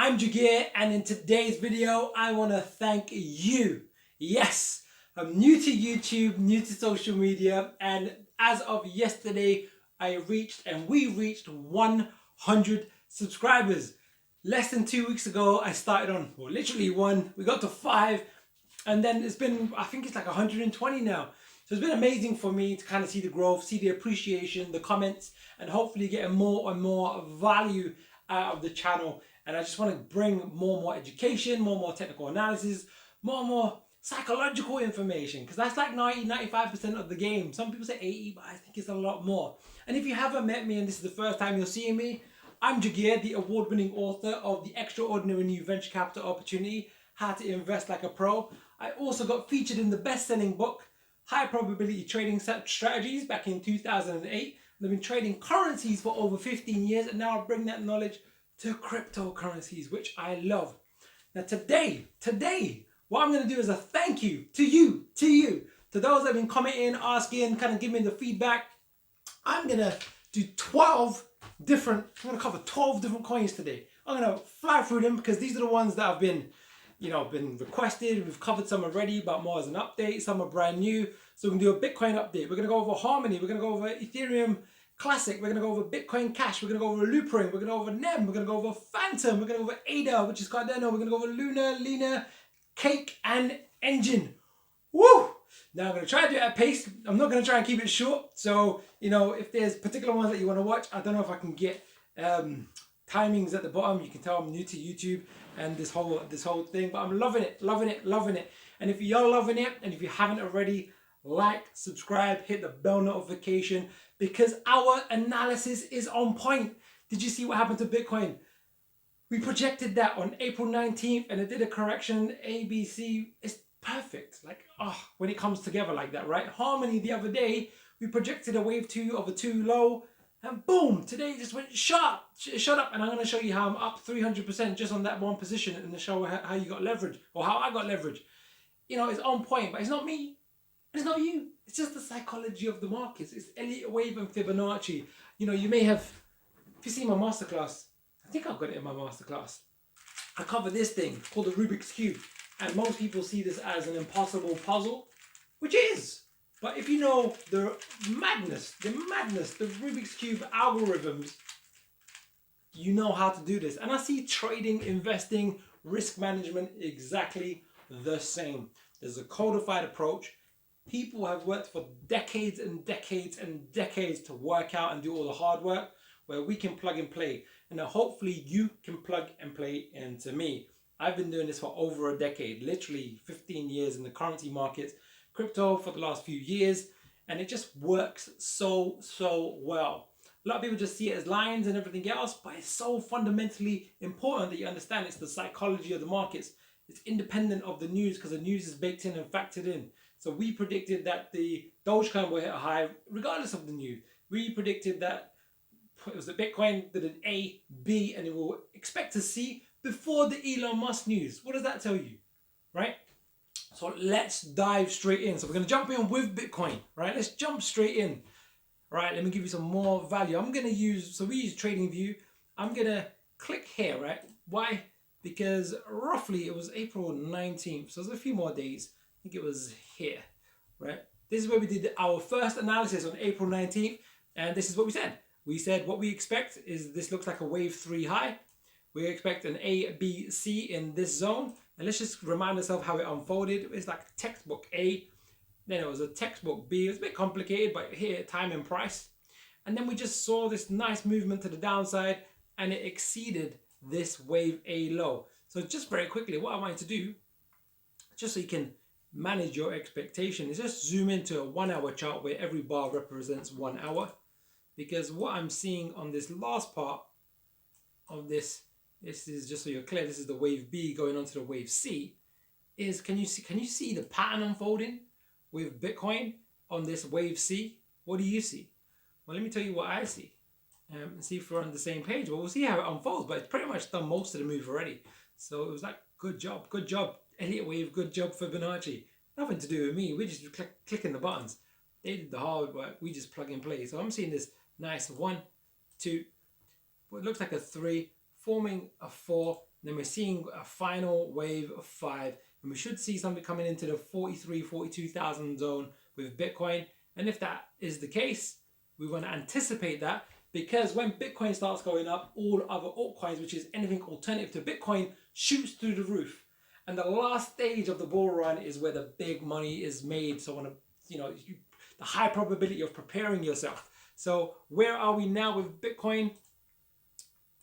I'm Jagir, and in today's video I want to thank you. Yes, I'm new to YouTube, new to social media, and as of yesterday we reached 100 subscribers. Less than 2 weeks ago I started on, well, literally one, we got to 5, and then it's been, I think it's like 120 now. So it's been amazing for me to kind of see the growth, see the appreciation, the comments, and hopefully getting more and more value out of the channel. And I just want to bring more and more education, more and more technical analysis, more and more psychological information, because that's like 95% of the game. Some people say 80, but I think it's a lot more. And if you haven't met me and this is the first time you're seeing me, I'm Jagir, the award-winning author of The Extraordinary New Venture Capital Opportunity, How to Invest Like a Pro. I also got featured in the best-selling book, High Probability Trading Strategies, back in 2008. I've been trading currencies for over 15 years, and now I bring that knowledge to cryptocurrencies, which I love. Now today, what I'm going to do is a thank you to you, to those that have been commenting, asking, kind of giving me the feedback. I'm going to do I'm going to cover 12 different coins today. I'm going to fly through them because these are the ones that have been, been requested. We've covered some already, but more as an update. Some are brand new. So we can do a Bitcoin update. We're going to go over Harmony. We're going to go over Ethereum Classic. We're going to go over Bitcoin Cash. We're going to go over Loopring. We're going to go over NEM. We're going to go over Fantom. We're going to go over ADA, which is Cardano. We're going to go over Luna, Lina, Cake, and Enjin. Woo! Now I'm going to try to do it at pace. I'm not going to try and keep it short. So, if there's particular ones that you want to watch, I don't know if I can get timings at the bottom. You can tell I'm new to YouTube and this whole thing, but I'm loving it. And if you're loving it, and if you haven't already, like, subscribe, hit the bell notification, because our analysis is on point. Did you see what happened to Bitcoin? We projected that on April 19th and it did a correction, ABC. It's perfect. Like, when it comes together like that, right? Harmony the other day, we projected a wave 2 of a 2 low, and boom, today it just went shut up. And I'm going to show you how I'm up 300% just on that one position, and to show how you got leverage, or how I got leverage. It's on point, but it's not me. It's not you. It's just the psychology of the markets. It's Elliot wave and Fibonacci. You may have, if you see my masterclass, I think I've got it in my masterclass. I cover this thing called the Rubik's Cube. And most people see this as an impossible puzzle, which is. But if you know the madness, the Rubik's Cube algorithms, you know how to do this. And I see trading, investing, risk management exactly the same. There's a codified approach. People have worked for decades and decades and decades to work out and do all the hard work, where we can plug and play. And now hopefully you can plug and play into me. I've been doing this for over a decade, literally 15 years in the currency markets, crypto for the last few years, and it just works so well. A lot of people just see it as lines and everything else, but it's so fundamentally important that you understand it's the psychology of the markets. It's independent of the news, because the news is baked in and factored in. So we predicted that the Dogecoin will hit a high regardless of the news. We predicted that it was the Bitcoin that an A, B, and it will expect to C before the Elon Musk news. What does that tell you, right? So let's dive straight in. So we're going to jump in with Bitcoin, right? Let's jump straight in. Right, let me give you some more value. I'm going to use, so we use TradingView. I'm going to click here, right? Why? Because roughly it was April 19th. So there's a few more days. I think it was here, right? This is where we did our first analysis on April 19th. And this is what we said. We said what we expect is this looks like a wave 3 high. We expect an A, B, C in this zone. And let's just remind ourselves how it unfolded. It's like textbook A. Then it was a textbook B. It was a bit complicated, but here, time and price. And then we just saw this nice movement to the downside, and it exceeded this wave A low. So just very quickly, what I wanted to do, just so you can manage your expectation, is just zoom into a 1 hour chart where every bar represents 1 hour. Because what I'm seeing on this last part of this is, just so you're clear, this is the wave B going on to the wave C, is can you see the pattern unfolding with Bitcoin on this wave C? What do you see? Well, let me tell you what I see, and see if we're on the same page. Well, we'll see how it unfolds, but it's pretty much done most of the move already. So it was like, good job, Elliot wave, good job Fibonacci. Nothing to do with me. We're just clicking the buttons. They did the hard work. We just plug and play. So I'm seeing this nice 1, 2, what looks like a 3, forming a 4, then we're seeing a final wave of 5, and we should see something coming into the 42,000 zone with Bitcoin. And if that is the case, we want to anticipate that, because when Bitcoin starts going up, all other altcoins, which is anything alternative to Bitcoin, shoots through the roof. And the last stage of the bull run is where the big money is made. So on a, the high probability of preparing yourself. So where are we now with Bitcoin?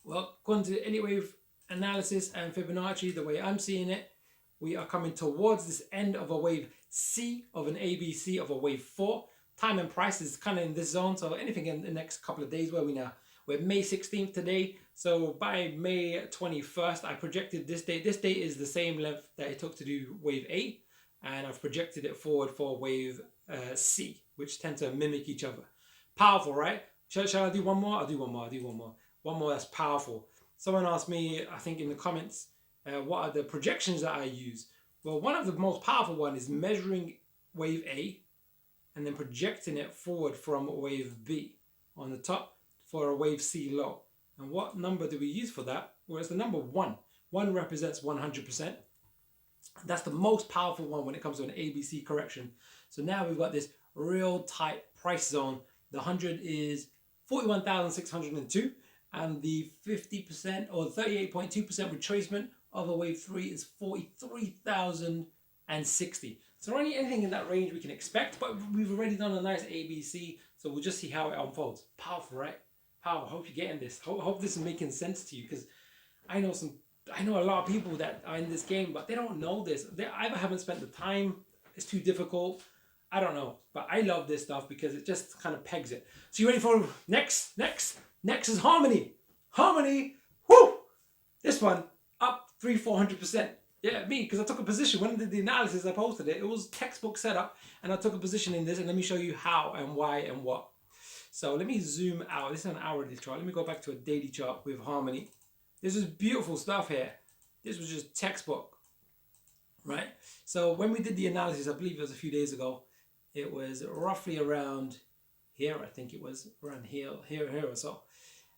Well, according to any wave analysis and Fibonacci, the way I'm seeing it, we are coming towards this end of a wave C, of an ABC, of a wave 4. Time and price is kind of in this zone. So anything in the next couple of days, where we now, we're May 16th today. So by May 21st, I projected this date. This date is the same length that it took to do wave A. And I've projected it forward for wave C, which tend to mimic each other. Powerful, right? Shall I do one more? I'll do one more. One more that's powerful. Someone asked me, I think in the comments, what are the projections that I use? Well, one of the most powerful one is measuring wave A and then projecting it forward from wave B on the top for a wave C low. And what number do we use for that? Well, it's the number 1. 1 represents 100%. That's the most powerful one when it comes to an ABC correction. So now we've got this real tight price zone. The 100 is 41,602, and the 50% or 38.2% retracement of a wave 3 is 43,060. So only anything in that range we can expect, but we've already done a nice ABC, so we'll just see how it unfolds. Powerful, right? Powerful. Hope you're getting this. Hope this is making sense to you, because I know a lot of people that are in this game, but they don't know this. They either haven't spent the time, it's too difficult, I don't know. But I love this stuff because it just kind of pegs it. So you ready for next? Next is Harmony. Harmony, whoo! This one, up 300-400%. Yeah, me, because I took a position. When I did the analysis, I posted it. It was textbook setup, and I took a position in this, and let me show you how and why and what. So let me zoom out. This is an hourly chart. Let me go back to a daily chart with Harmony. This is beautiful stuff here. This was just textbook, right? So when we did the analysis, I believe it was a few days ago, it was roughly around here. I think it was around here or so.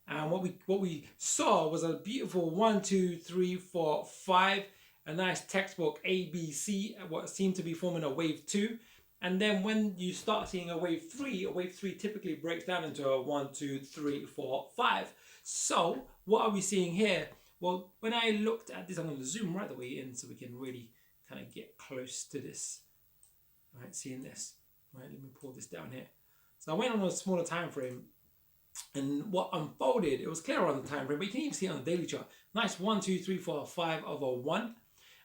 And what we saw was a beautiful 1, 2, 3, 4, 5, a nice textbook ABC, what seemed to be forming a wave 2. And then when you start seeing a wave 3 typically breaks down into a 1, 2, 3, 4, 5. So what are we seeing here? Well, when I looked at this, I'm going to zoom right the way in so we can really kind of get close to this. All right, seeing this. All right, let me pull this down here. So I went on a smaller time frame, and what unfolded, it was clearer on the time frame, but you can even see it on the daily chart. Nice 1, 2, 3, 4, 5 over 1.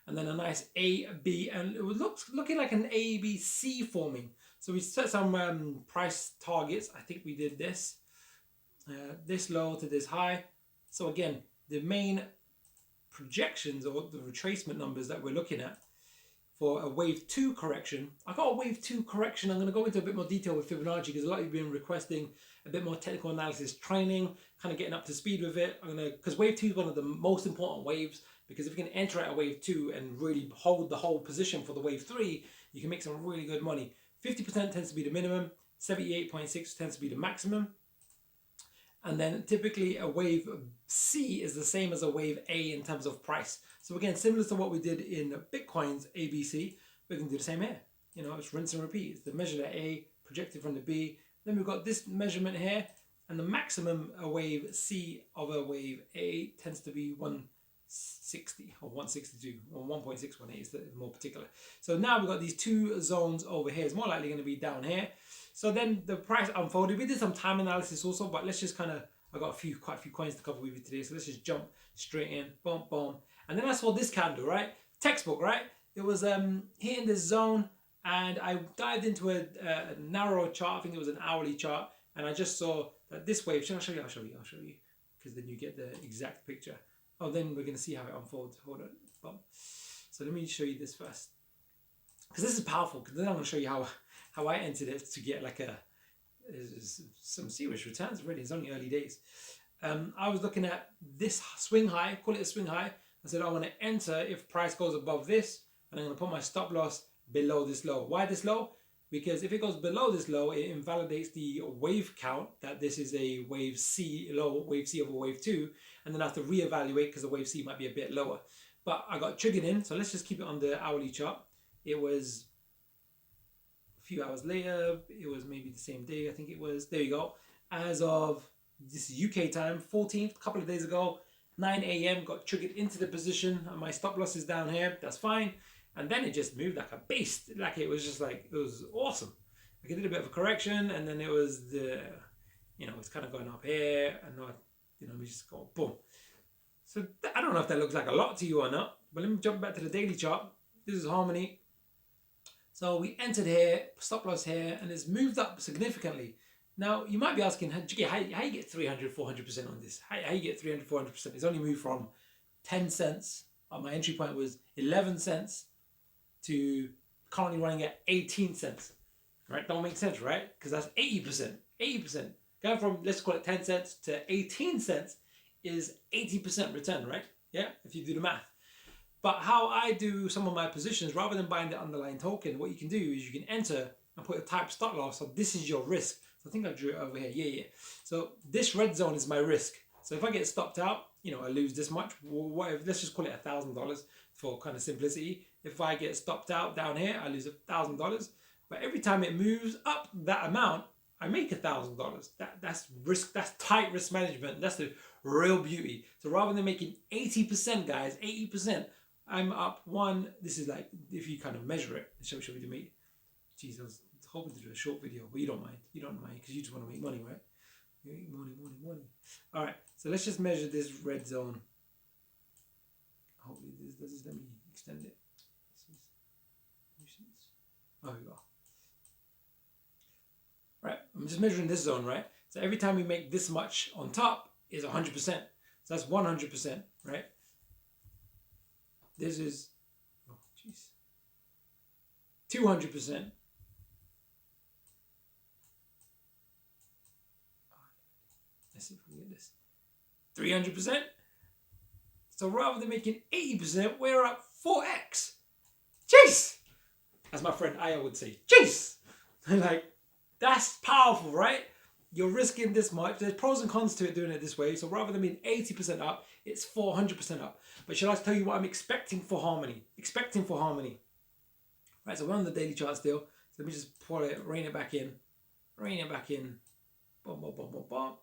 And then a nice A, B, and it was looking like an A, B, C forming. So we set some price targets. I think we did this low to this high. So again, the main projections or the retracement numbers that we're looking at for a wave 2 correction. I got a wave 2 correction. I'm going to go into a bit more detail with Fibonacci because a lot of you have been requesting a bit more technical analysis training, kind of getting up to speed with it. Because wave 2 is one of the most important waves, because if you can enter at a wave 2 and really hold the whole position for the wave 3, you can make some really good money. 50% tends to be the minimum, 78.6 tends to be the maximum. And then typically a wave C is the same as a wave A in terms of price. So again, similar to what we did in Bitcoin's ABC, we can do the same here. It's rinse and repeat. It's the measure at A projected from the B. Then we've got this measurement here, and the maximum a wave C of a wave A tends to be 160 or 162 or 1.618 is the more particular. So now we've got these two zones over here. It's more likely going to be down here. So then the price unfolded. We did some time analysis also, but let's just I got quite a few coins to cover with you today. So let's just jump straight in, boom, boom. And then I saw this candle, right? Textbook, right? It was hitting this zone, and I dived into a narrow chart. I think it was an hourly chart, and I just saw that this wave. Should I show you? I'll show you, because then you get the exact picture. Oh, then we're going to see how it unfolds. Hold on. Boom. So let me show you this first, because this is powerful, because then I'm going to show you how I entered it to get like some serious returns. Really, it's only early days. I was looking at this swing high, call it a swing high. I said I want to enter if price goes above this, and I'm going to put my stop loss below this low. Why this low? because if it goes below this low, it invalidates the wave count that this is a wave C low, wave C over wave 2, and then I have to reevaluate because the wave C might be a bit lower. But I got triggered in, so let's just keep it on the hourly chart. It was a few hours later, it was maybe the same day, I think it was. There you go. As of this is UK time, 14th, a couple of days ago, 9 a.m. got triggered into the position, and my stop loss is down here. That's fine. And then it just moved like a beast. Like it was just like, it was awesome. Like it did a bit of a correction, and then it was the, it's kind of going up here, and not, we just go boom. So I don't know if that looks like a lot to you or not, but let me jump back to the daily chart. This is Harmony. So we entered here, stop loss here, and it's moved up significantly. Now, you might be asking, how you get 300, 400% on this? How you get 300, 400%? It's only moved from 10 cents. My entry point was 11 cents to currently running at 18 cents. Right? Don't make sense, right? Because that's 80%. 80%. Going from, let's call it 10 cents to 18 cents is 80% return, right? Yeah, if you do the math. But how I do some of my positions, rather than buying the underlying token, what you can do is you can enter and put a type stop loss. So this is your risk. So I think I drew it over here. Yeah. So this red zone is my risk. So if I get stopped out, I lose this much. Whatever, let's just call it $1,000 for kind of simplicity. If I get stopped out down here, I lose $1,000. But every time it moves up that amount, I make $1,000. That's risk. That's tight risk management. That's the real beauty. So rather than making 80%, guys, 80%, I'm up one. This is like, if you kind of measure it, show me the meat. Jeez, I was hoping to do a short video, but you don't mind. You don't mind because you just want to make money, right? You make money. All right, so let's just measure this red zone. Hopefully this let me extend it. Oh, here we go. Right, I'm just measuring this zone, right? So every time we make this much on top is 100%. So that's 100%, right? This is, 200%. Let's see if we can get this. 300%. So rather than making 80%, we're up 4x. Jeez! As my friend Aya would say, jeez! Like, that's powerful, right? You're risking this much. There's pros and cons to it doing it this way. So rather than being 80% up, it's 400% up. But shall I tell you what I'm expecting for Harmony? Right, so we're on the daily chart still. So let me just pull it, rein it back in. Boom, boom, boom, boom, boom. All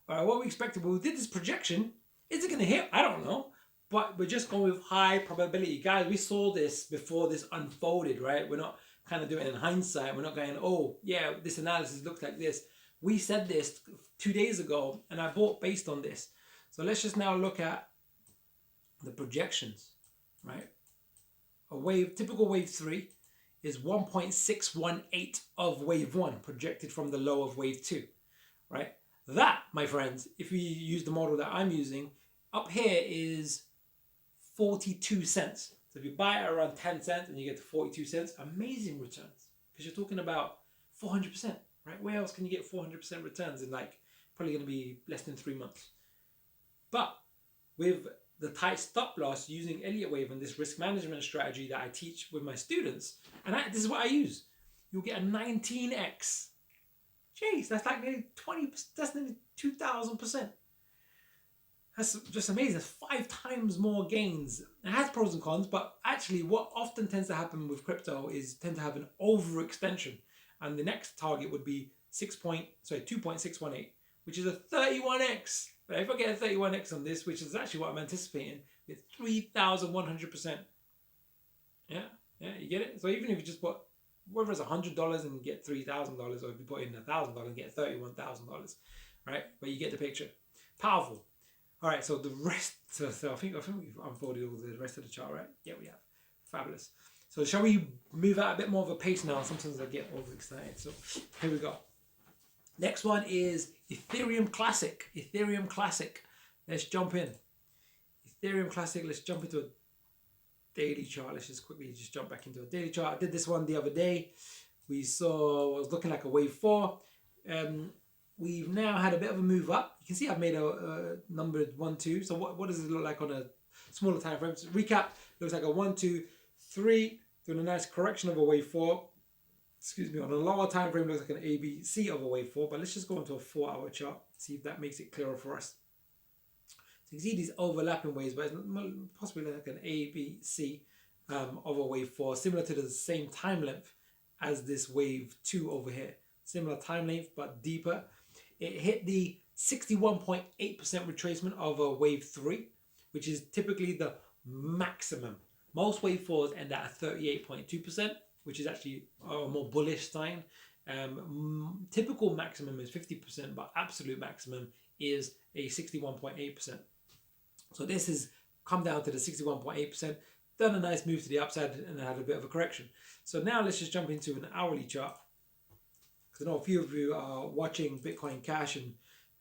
right, what we expected, well, we did this projection. Is it going to hit? I don't know. But we're just going with high probability. Guys, we saw this before this unfolded, right? We're not kind of doing it in hindsight. We're not going, oh, yeah, this analysis looks like this. We said this 2 days ago, and I bought based on this. So let's just now look at the projections, right? Typical wave 3 is 1.618 of wave 1 projected from the low of wave 2, right? That, my friends, if we use the model that I'm using, up here is 42 cents. So if you buy it around 10 cents and you get to 42 cents, amazing returns. Because you're talking about 400%, right? Where else can you get 400% returns in like probably going to be less than 3 months? But with the tight stop loss using Elliot wave and this risk management strategy that I teach with my students, and this is what I use, you'll get a 19x. Jeez, that's like nearly 20%, that's nearly 2,000%. That's just amazing. That's 5 times more gains. It has pros and cons, but actually what often tends to happen with crypto is tend to have an overextension. And the next target would be 2.618, which is a 31x. But if I get a 31x on this, which is actually what I'm anticipating, it's 3,100%. Yeah, you get it? So even if you just put, whether it's $100 and get $3,000, or if you put in $1,000 and get $31,000, right? But you get the picture. Powerful. All right, so the rest, so I think we've unfolded all the rest of the chart, right? Yeah, we have. Fabulous. So shall we move at a bit more of a pace now? Sometimes I get overexcited. So here we go. Next one is Ethereum Classic. Ethereum Classic. Let's jump in. Ethereum Classic, let's jump into a daily chart. Let's just quickly jump back into a daily chart. I did this one the other day. We saw, it was looking like a wave 4. We've now had a bit of a move up. You can see I've made a numbered 1, 2. So what does it look like on a smaller time frame? So recap, looks like a 1, 2, 3, doing a nice correction of a wave 4. excuse me, on a lower time frame looks like an ABC of a wave 4, but let's just go into a 4-hour chart, see if that makes it clearer for us. So you can see these overlapping waves, but it's possibly like an ABC of a wave 4, similar to the same time length as this wave 2 over here. Similar time length, but deeper. It hit the 61.8% retracement of a wave 3, which is typically the maximum. Most wave 4s end at 38.2%, which is actually a more bullish sign. Typical maximum is 50%, but absolute maximum is a 61.8%. So this has come down to the 61.8%, done a nice move to the upside, and had a bit of a correction. So now let's just jump into an hourly chart. Because I know a few of you are watching Bitcoin Cash and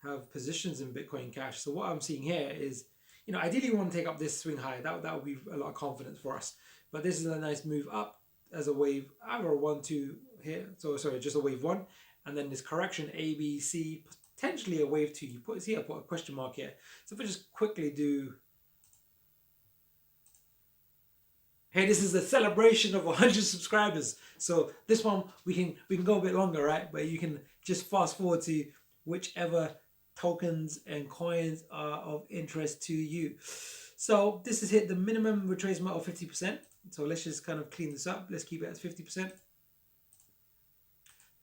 have positions in Bitcoin Cash. So what I'm seeing here is, ideally we want to take up this swing high. That would be a lot of confidence for us. But this is a nice move up as a wave, either a 1, 2 here. So sorry, just a wave 1. And then this correction, A, B, C, potentially a wave 2. I put a question mark here. So if I just quickly do, hey, this is a celebration of 100 subscribers. So this one we can go a bit longer, right? But you can just fast forward to whichever tokens and coins are of interest to you. So this has hit the minimum retracement of 50%. So let's just kind of clean this up. Let's keep it at 50%.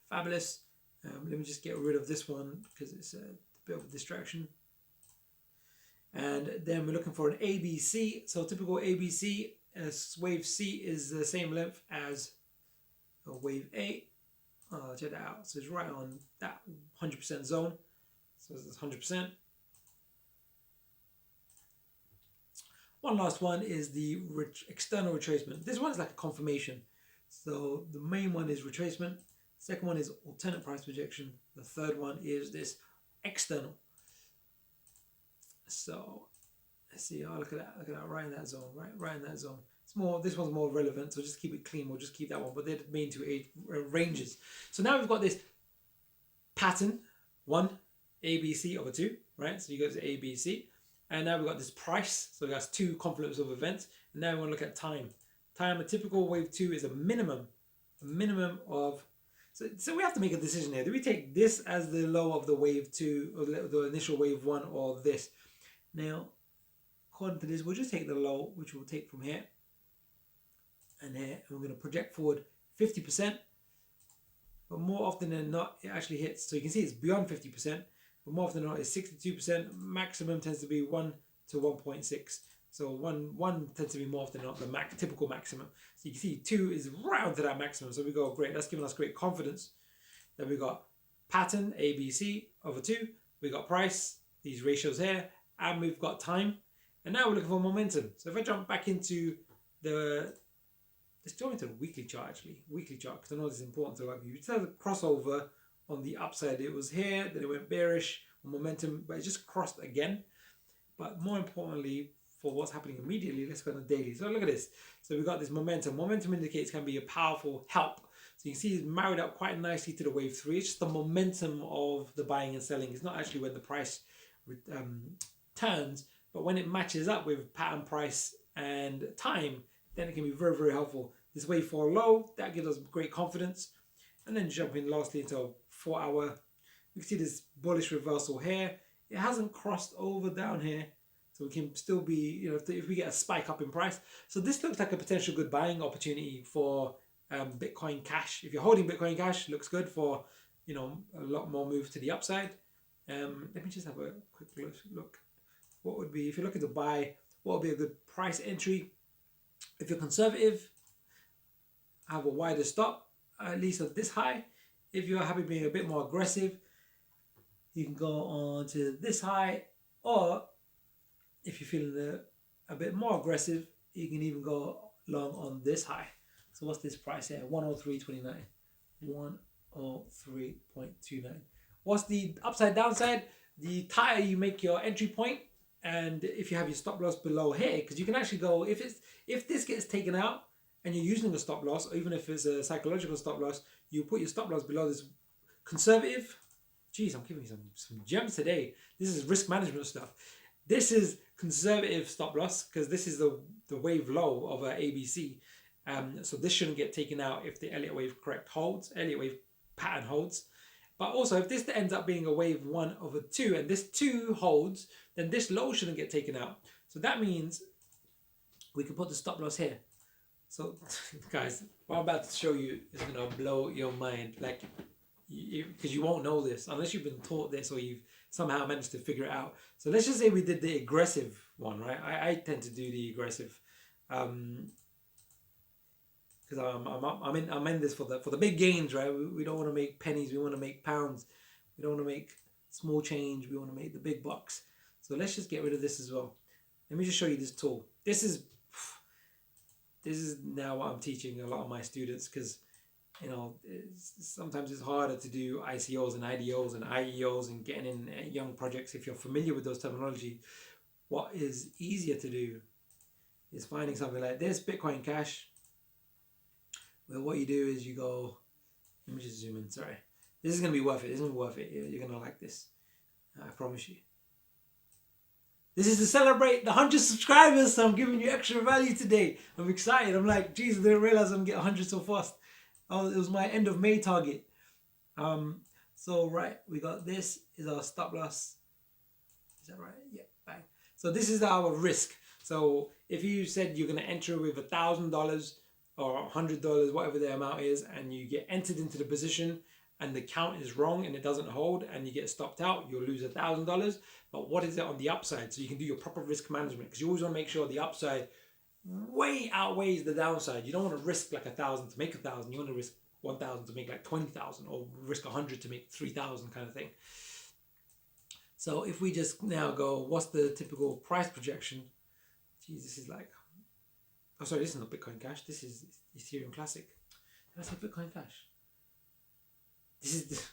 Fabulous. Let me just get rid of this one because it's a bit of a distraction. And then we're looking for an ABC. So typical ABC, wave C is the same length as a wave A. Check that out. So it's right on that 100% zone. So it's 100%. One last one is the external retracement. This one is like a confirmation. So the main one is retracement. Second one is alternate price projection. The third one is this external. So let's see. Oh, look at that. Look at that. Right in that zone. Right in that zone. It's more. This one's more relevant. So just keep it clean. We'll just keep that one. But they're the main two ranges. So now we've got this pattern. 1, ABC over 2. Right. So you go to ABC. And now we've got this price. So that's 2 confluence of events. And now we want to look at time. Time, a typical wave 2 is a minimum of. So we have to make a decision here. Do we take this as the low of the wave 2 or the initial wave 1 or this? Now, according to this, we'll just take the low, which we'll take from here and here. And we're going to project forward 50%. But more often than not, it actually hits. So you can see it's beyond 50%. But more often than not, it's 62%. Maximum tends to be 1 to 1.6. So one tends to be more often than not the typical maximum. So you can see 2 is round to that maximum. So we go, great. That's giving us great confidence. Then we got pattern, ABC over 2. We got price, these ratios here. And we've got time. And now we're looking for momentum. So if I jump back into let's jump into the weekly chart actually. Weekly chart, because I know this is important to a lot of you. It's a crossover on the upside. It was here, then it went bearish on momentum, but it just crossed again. But more importantly, for what's happening immediately, let's go on the daily. So look at this. So we've got this momentum. Momentum indicates can be a powerful help. So you can see it's married up quite nicely to the wave 3. It's just the momentum of the buying and selling. It's not actually when the price turns, but when it matches up with pattern, price, and time, then it can be very, very helpful. This wave 4 low, that gives us great confidence. And then jumping lastly into a 4-hour, we can see this bullish reversal here. It hasn't crossed over down here. So we can still be, if we get a spike up in price. So this looks like a potential good buying opportunity for Bitcoin Cash. If you're holding Bitcoin Cash, looks good for, a lot more move to the upside. Let me just have a quick look. What would be, if you're looking to buy, what would be a good price entry? If you're conservative, have a wider stop, at least at this high. If you're happy being a bit more aggressive, you can go on to this high, or if you're feeling a bit more aggressive, you can even go long on this high. So what's this price here? 103.29. 103.29. What's the upside downside? The tighter you make your entry point, and if you have your stop loss below here, because you can actually go, if this gets taken out and you're using a stop loss, or even if it's a psychological stop loss, you put your stop loss below this conservative. Geez, I'm giving you some gems today. This is risk management stuff. This is conservative stop loss because this is the wave low of a ABC. So this shouldn't get taken out if the Elliott wave correct holds, Elliott wave pattern holds. But also, if this ends up being a wave 1/2 and this 2 holds, then this low shouldn't get taken out. So that means we can put the stop loss here. So guys, what I'm about to show you is going to blow your mind. Like, because you won't know this unless you've been taught this or you've somehow managed to figure it out. So let's just say we did the aggressive one, right? I tend to do the aggressive. Because I'm in this for the big gains, right? We don't want to make pennies, we want to make pounds. We don't want to make small change, we want to make the big bucks. So let's just get rid of this as well. Let me just show you this tool. This is now what I'm teaching a lot of my students, because you know sometimes it's harder to do ICOs and IDOs and IEOs and getting in young projects if you're familiar with those terminology. What is easier to do is finding something like this, Bitcoin Cash. Well, what you do is you go, let me just zoom in, sorry. This is going to be worth it. This is going to be worth it. You're going to like this. I promise you. This is to celebrate the 100 subscribers, so I'm giving you extra value today. I'm excited. I'm like, geez, I didn't realize I'm going to get 100 so fast. Oh, it was my end of May target. So, right, we got this is our stop loss. Is that right? Yeah, bang. So this is our risk. So if you said you're going to enter with $1,000 or $100, whatever the amount is, and you get entered into the position and the count is wrong and it doesn't hold and you get stopped out, you'll lose $1,000. But what is it on the upside? So you can do your proper risk management, because you always want to make sure the upside way outweighs the downside. You don't want to risk like 1,000 to make 1,000. You want to risk 1,000 to make like 20,000, or risk 100 to make 3,000 kind of thing. So if we just now go, what's the typical price projection? Geez, this is like, oh sorry, this is not Bitcoin Cash. This is Ethereum Classic. Did I say Bitcoin Cash? This is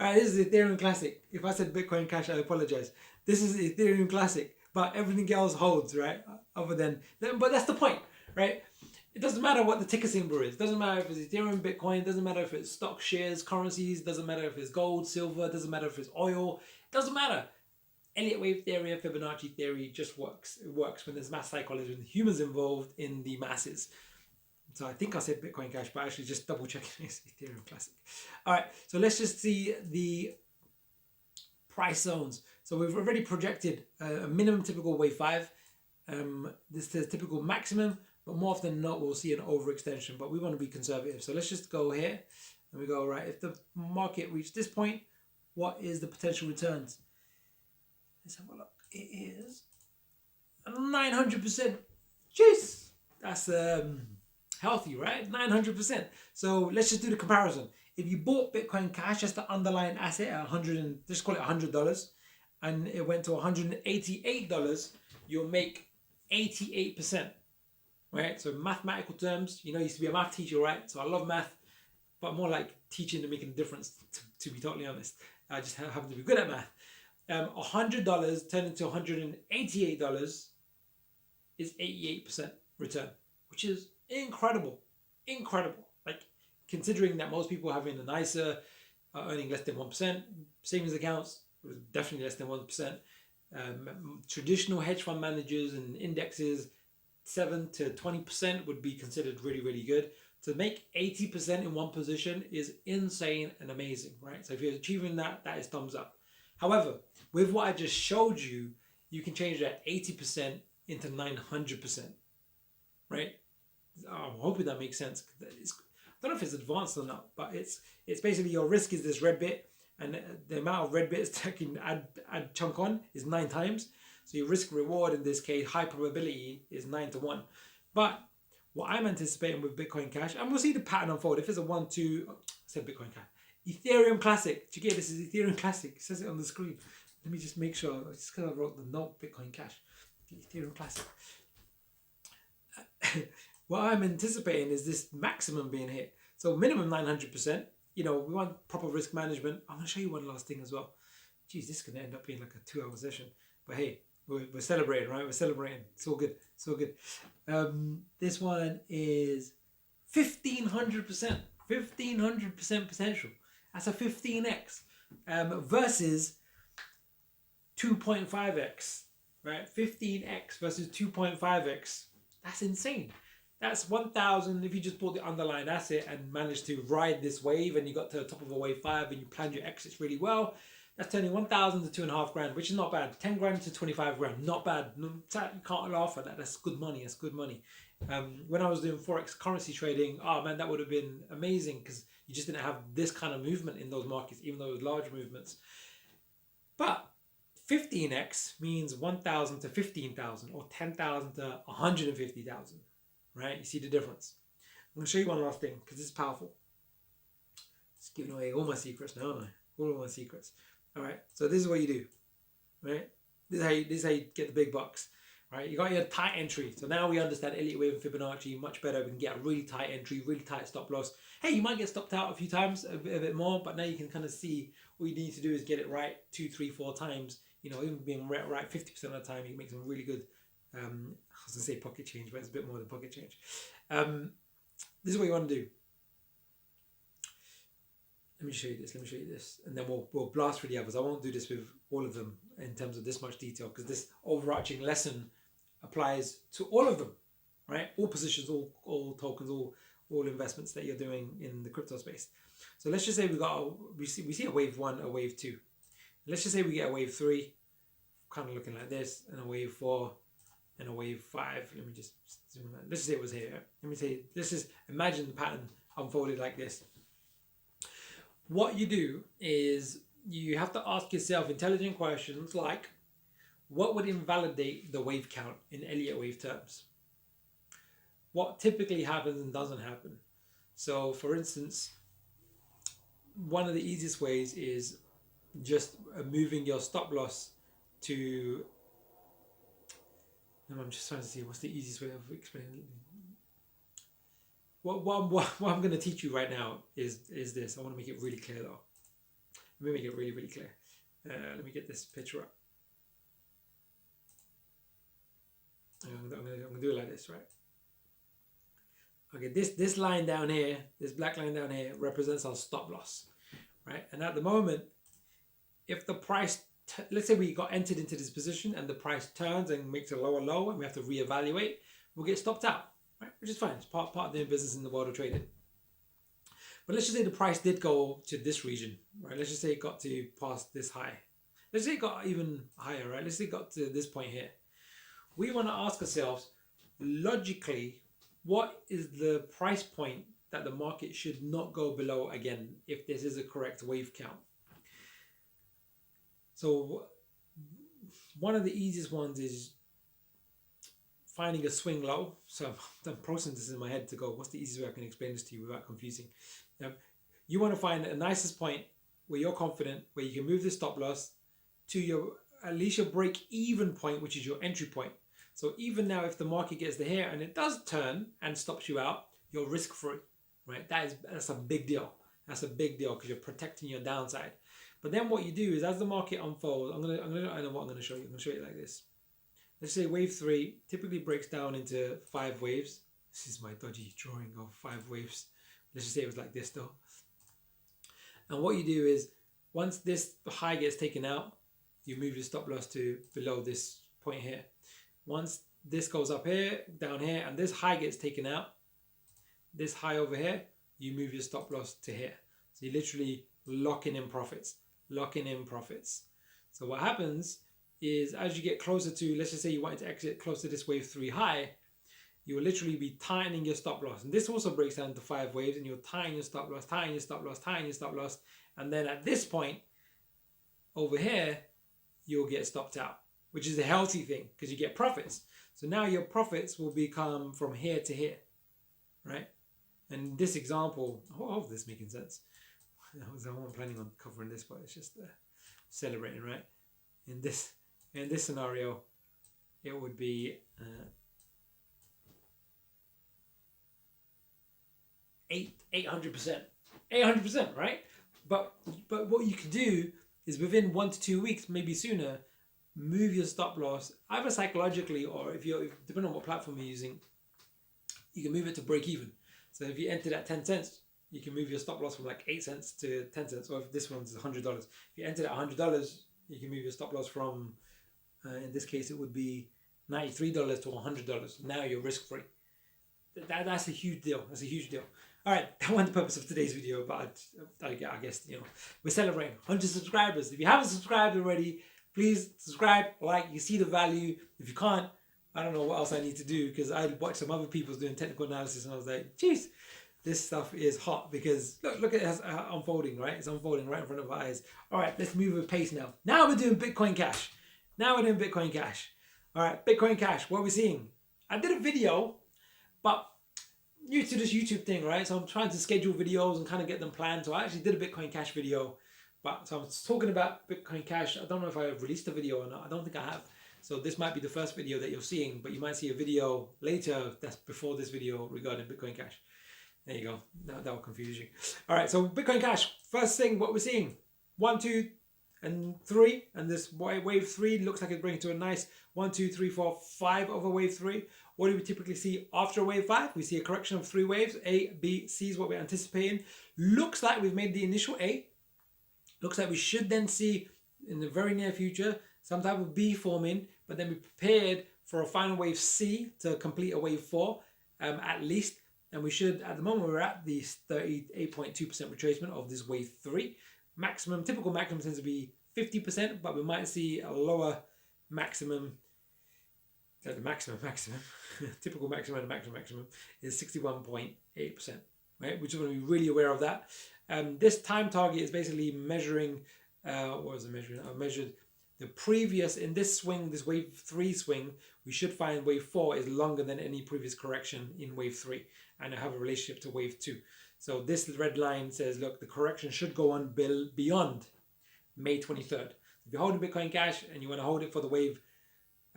alright, this is Ethereum Classic. If I said Bitcoin Cash, I apologize. This is Ethereum Classic, but everything else holds, right? Other than, but that's the point, right? It doesn't matter what the ticker symbol is. It doesn't matter if it's Ethereum, Bitcoin. It doesn't matter if it's stock, shares, currencies. It doesn't matter if it's gold, silver. It doesn't matter if it's oil. It doesn't matter. Elliott wave theory and Fibonacci theory just works. It works when there's mass psychology and humans involved in the masses. So I think I said Bitcoin Cash, but actually just double checking it's Ethereum Classic. All right, so let's just see the price zones. So we've already projected a minimum typical wave 5. This is typical maximum, but more often than not, we'll see an overextension, but we want to be conservative. So let's just go here and we go, right, if the market reached this point, what is the potential returns? Let's have a look. It is 900%. Jeez, that's healthy, right? 900%. So let's just do the comparison. If you bought Bitcoin Cash, just the underlying asset at just call it $100, and it went to $188, you'll make 88%, right? So in mathematical terms, you know, I used to be a math teacher, right? So I love math, but more like teaching and making a difference, to be totally honest. I just happen to be good at math. $100 turned into $188 is 88% return, which is incredible. Like, considering that most people having a nicer, earning less than 1%, savings accounts was definitely less than 1%. Traditional hedge fund managers and indexes, 7 to 20% would be considered really, really good. To make 80% in one position is insane and amazing, right? So if you're achieving that, that is thumbs up. However, with what I just showed you, you can change that 80% into 900%, right? I'm hoping that makes sense. I don't know if it's advanced or not, but it's basically your risk is this red bit, and the amount of red bits that can add chunk on is 9 times. So your risk reward in this case, high probability, is 9 to 1. But what I'm anticipating with Bitcoin Cash, and we'll see the pattern unfold. If it's a 1, 2, I said Bitcoin Cash. Ethereum Classic. Jagir, this is Ethereum Classic. It says it on the screen. Let me just make sure. Just because I wrote the note Bitcoin Cash. Ethereum Classic. What I'm anticipating is this maximum being hit. So minimum 900%. You know, we want proper risk management. I'm going to show you one last thing as well. Geez, this is going to end up being like a 2-hour session. But hey, we're celebrating, right? We're celebrating. It's all good. It's all good. This one is 1,500%. 1,500% potential. That's a 15x versus 2.5x, right? 15x versus 2.5x. That's insane. That's 1,000 if you just bought the underlying asset and managed to ride this wave and you got to the top of a wave 5 and you planned your exits really well. That's turning 1,000 to 2.5 grand, which is not bad. 10 grand to 25 grand, not bad. You can't laugh at that. That's good money. That's good money. When I was doing Forex currency trading, oh man, that would have been amazing because you just didn't have this kind of movement in those markets, even though it was large movements. But 15x means 1,000 to 15,000 or 10,000 to 150,000, right? You see the difference. I'm going to show you one last thing because this is powerful. Just giving away all my secrets now, aren't I? All of my secrets. All right, so this is what you do, right? This is how you get the big bucks, right? You got your tight entry. So now we understand Elliot wave and Fibonacci much better. We can get a really tight entry, really tight stop loss. Hey, you might get stopped out a few times, a bit more, but now you can kind of see what you need to do is get it right 2, 3, 4 times. You know, even being right 50% of the time, you can make some really good, I was going to say pocket change, but it's a bit more than pocket change. This is what you want to do. Let me show you this, and then we'll blast through the others. I won't do this with all of them in terms of this much detail because this overarching lesson applies to all of them, right? All positions, all tokens, all investments that you're doing in the crypto space. So let's just say we see a wave 1, a wave 2. Let's just say we get a wave 3, kind of looking like this, and a wave 4, and a wave 5. Let me just zoom in. Let's just say it was here. Let me say this is imagine the pattern unfolded like this. What you do is you have to ask yourself intelligent questions like, what would invalidate the wave count in Elliott wave terms? What typically happens and doesn't happen? So for instance, one of the easiest ways is just moving your stop loss to, I'm just trying to see what's the easiest way of explaining it. What I'm going to teach you right now is this. I want to make it really clear though. Let me make it really, really clear. Let me get this picture up. I'm going to do it like this, right? Okay, this line down here, this black line down here represents our stop loss, right? And at the moment, if the price, let's say we got entered into this position and the price turns and makes a lower low and we have to reevaluate, we'll get stopped out. Right, which is fine. It's part of doing business in the world of trading. But let's just say the price did go to this region, right? Let's just say it got to past this high. Let's say it got even higher, right? Let's say it got to this point here. We want to ask ourselves, logically, what is the price point that the market should not go below again if this is a correct wave count? So one of the easiest ones is finding a swing low. So I'm processing this in my head to go, what's the easiest way I can explain this to you without confusing? You want to find a nicest point where you're confident, where you can move the stop loss to your, at least your break even point, which is your entry point. So even now, if the market gets to here and it does turn and stops you out, you're risk free, right? That's a big deal. That's a big deal because you're protecting your downside. But then what you do is as the market unfolds, I know what I'm going to show you. I'm going to show you like this. Let's say wave 3 typically breaks down into 5 waves. This is my dodgy drawing of 5 waves. Let's just say it was like this though. And what you do is once this high gets taken out, you move your stop loss to below this point here. Once this goes up here, down here, and this high gets taken out, this high over here, you move your stop loss to here. So you're literally locking in profits, So what happens is as you get closer to, let's just say you wanted to exit close to this wave 3 high, you will literally be tightening your stop loss. And this also breaks down to 5 waves and you're tying your stop loss, tying your stop loss, tying your stop loss. And then at this point over here, you'll get stopped out, which is a healthy thing because you get profits. So now your profits will become from here to here, right? And this example, I hope this is making sense. I wasn't planning on covering this, but it's just celebrating, right? In this scenario, it would be 800%, right? But what you can do is within 1 to 2 weeks, maybe sooner, move your stop loss either psychologically or if depending on what platform you're using, you can move it to break even. So if you entered at 10 cents, you can move your stop loss from like 8 cents to 10 cents. Or if this one's $100, if you entered at $100, you can move your stop loss from, in this case, it would be $93 to $100. Now you're risk free. that's a huge deal. That's a huge deal. All right, that wasn't the purpose of today's video, but I guess, you know, we're celebrating 100 subscribers. If you haven't subscribed already, please subscribe, like, you see the value. If you can't, I don't know what else I need to do, because I watched some other people doing technical analysis and I was like, geez, this stuff is hot, because look at it unfolding, right? It's unfolding right in front of our eyes. All right, let's move with pace now. Now we're doing Bitcoin Cash. Now we're doing Bitcoin Cash. All right, Bitcoin Cash, what are we seeing? I did a video, but new to this YouTube thing, right? So I'm trying to schedule videos and kind of get them planned. So I actually did a Bitcoin Cash video, but so I'm talking about Bitcoin Cash. I don't know if I released a video or not. I don't think I have. So this might be the first video that you're seeing, but you might see a video later that's before this video regarding Bitcoin Cash. There you go. That will confuse you. All right, so Bitcoin Cash. First thing, what we're seeing, 1, 2, and 3, and this wave 3 looks like it's bringing to a nice 1, 2, 3, 4, 5 over wave 3. What do we typically see after wave 5? We see a correction of 3 waves. A, B, C is what we're anticipating. Looks like we've made the initial A. Looks like we should then see in the very near future some type of B forming, but then be prepared for a final wave C to complete a wave 4 at least. And we should, at the moment, we're at the 38.2% retracement of this wave 3. Maximum, typical maximum tends to be 50%, but we might see a lower maximum. The maximum, typical maximum and maximum is 61.8%, right? We just want to be really aware of that. This time target is basically measuring, what was it measuring? I measured the previous, in this swing, this wave 3 swing, we should find wave 4 is longer than any previous correction in wave 3, and I have a relationship to wave 2. So this red line says, look, the correction should go on beyond May 23rd. If you're holding Bitcoin Cash and you want to hold it for the wave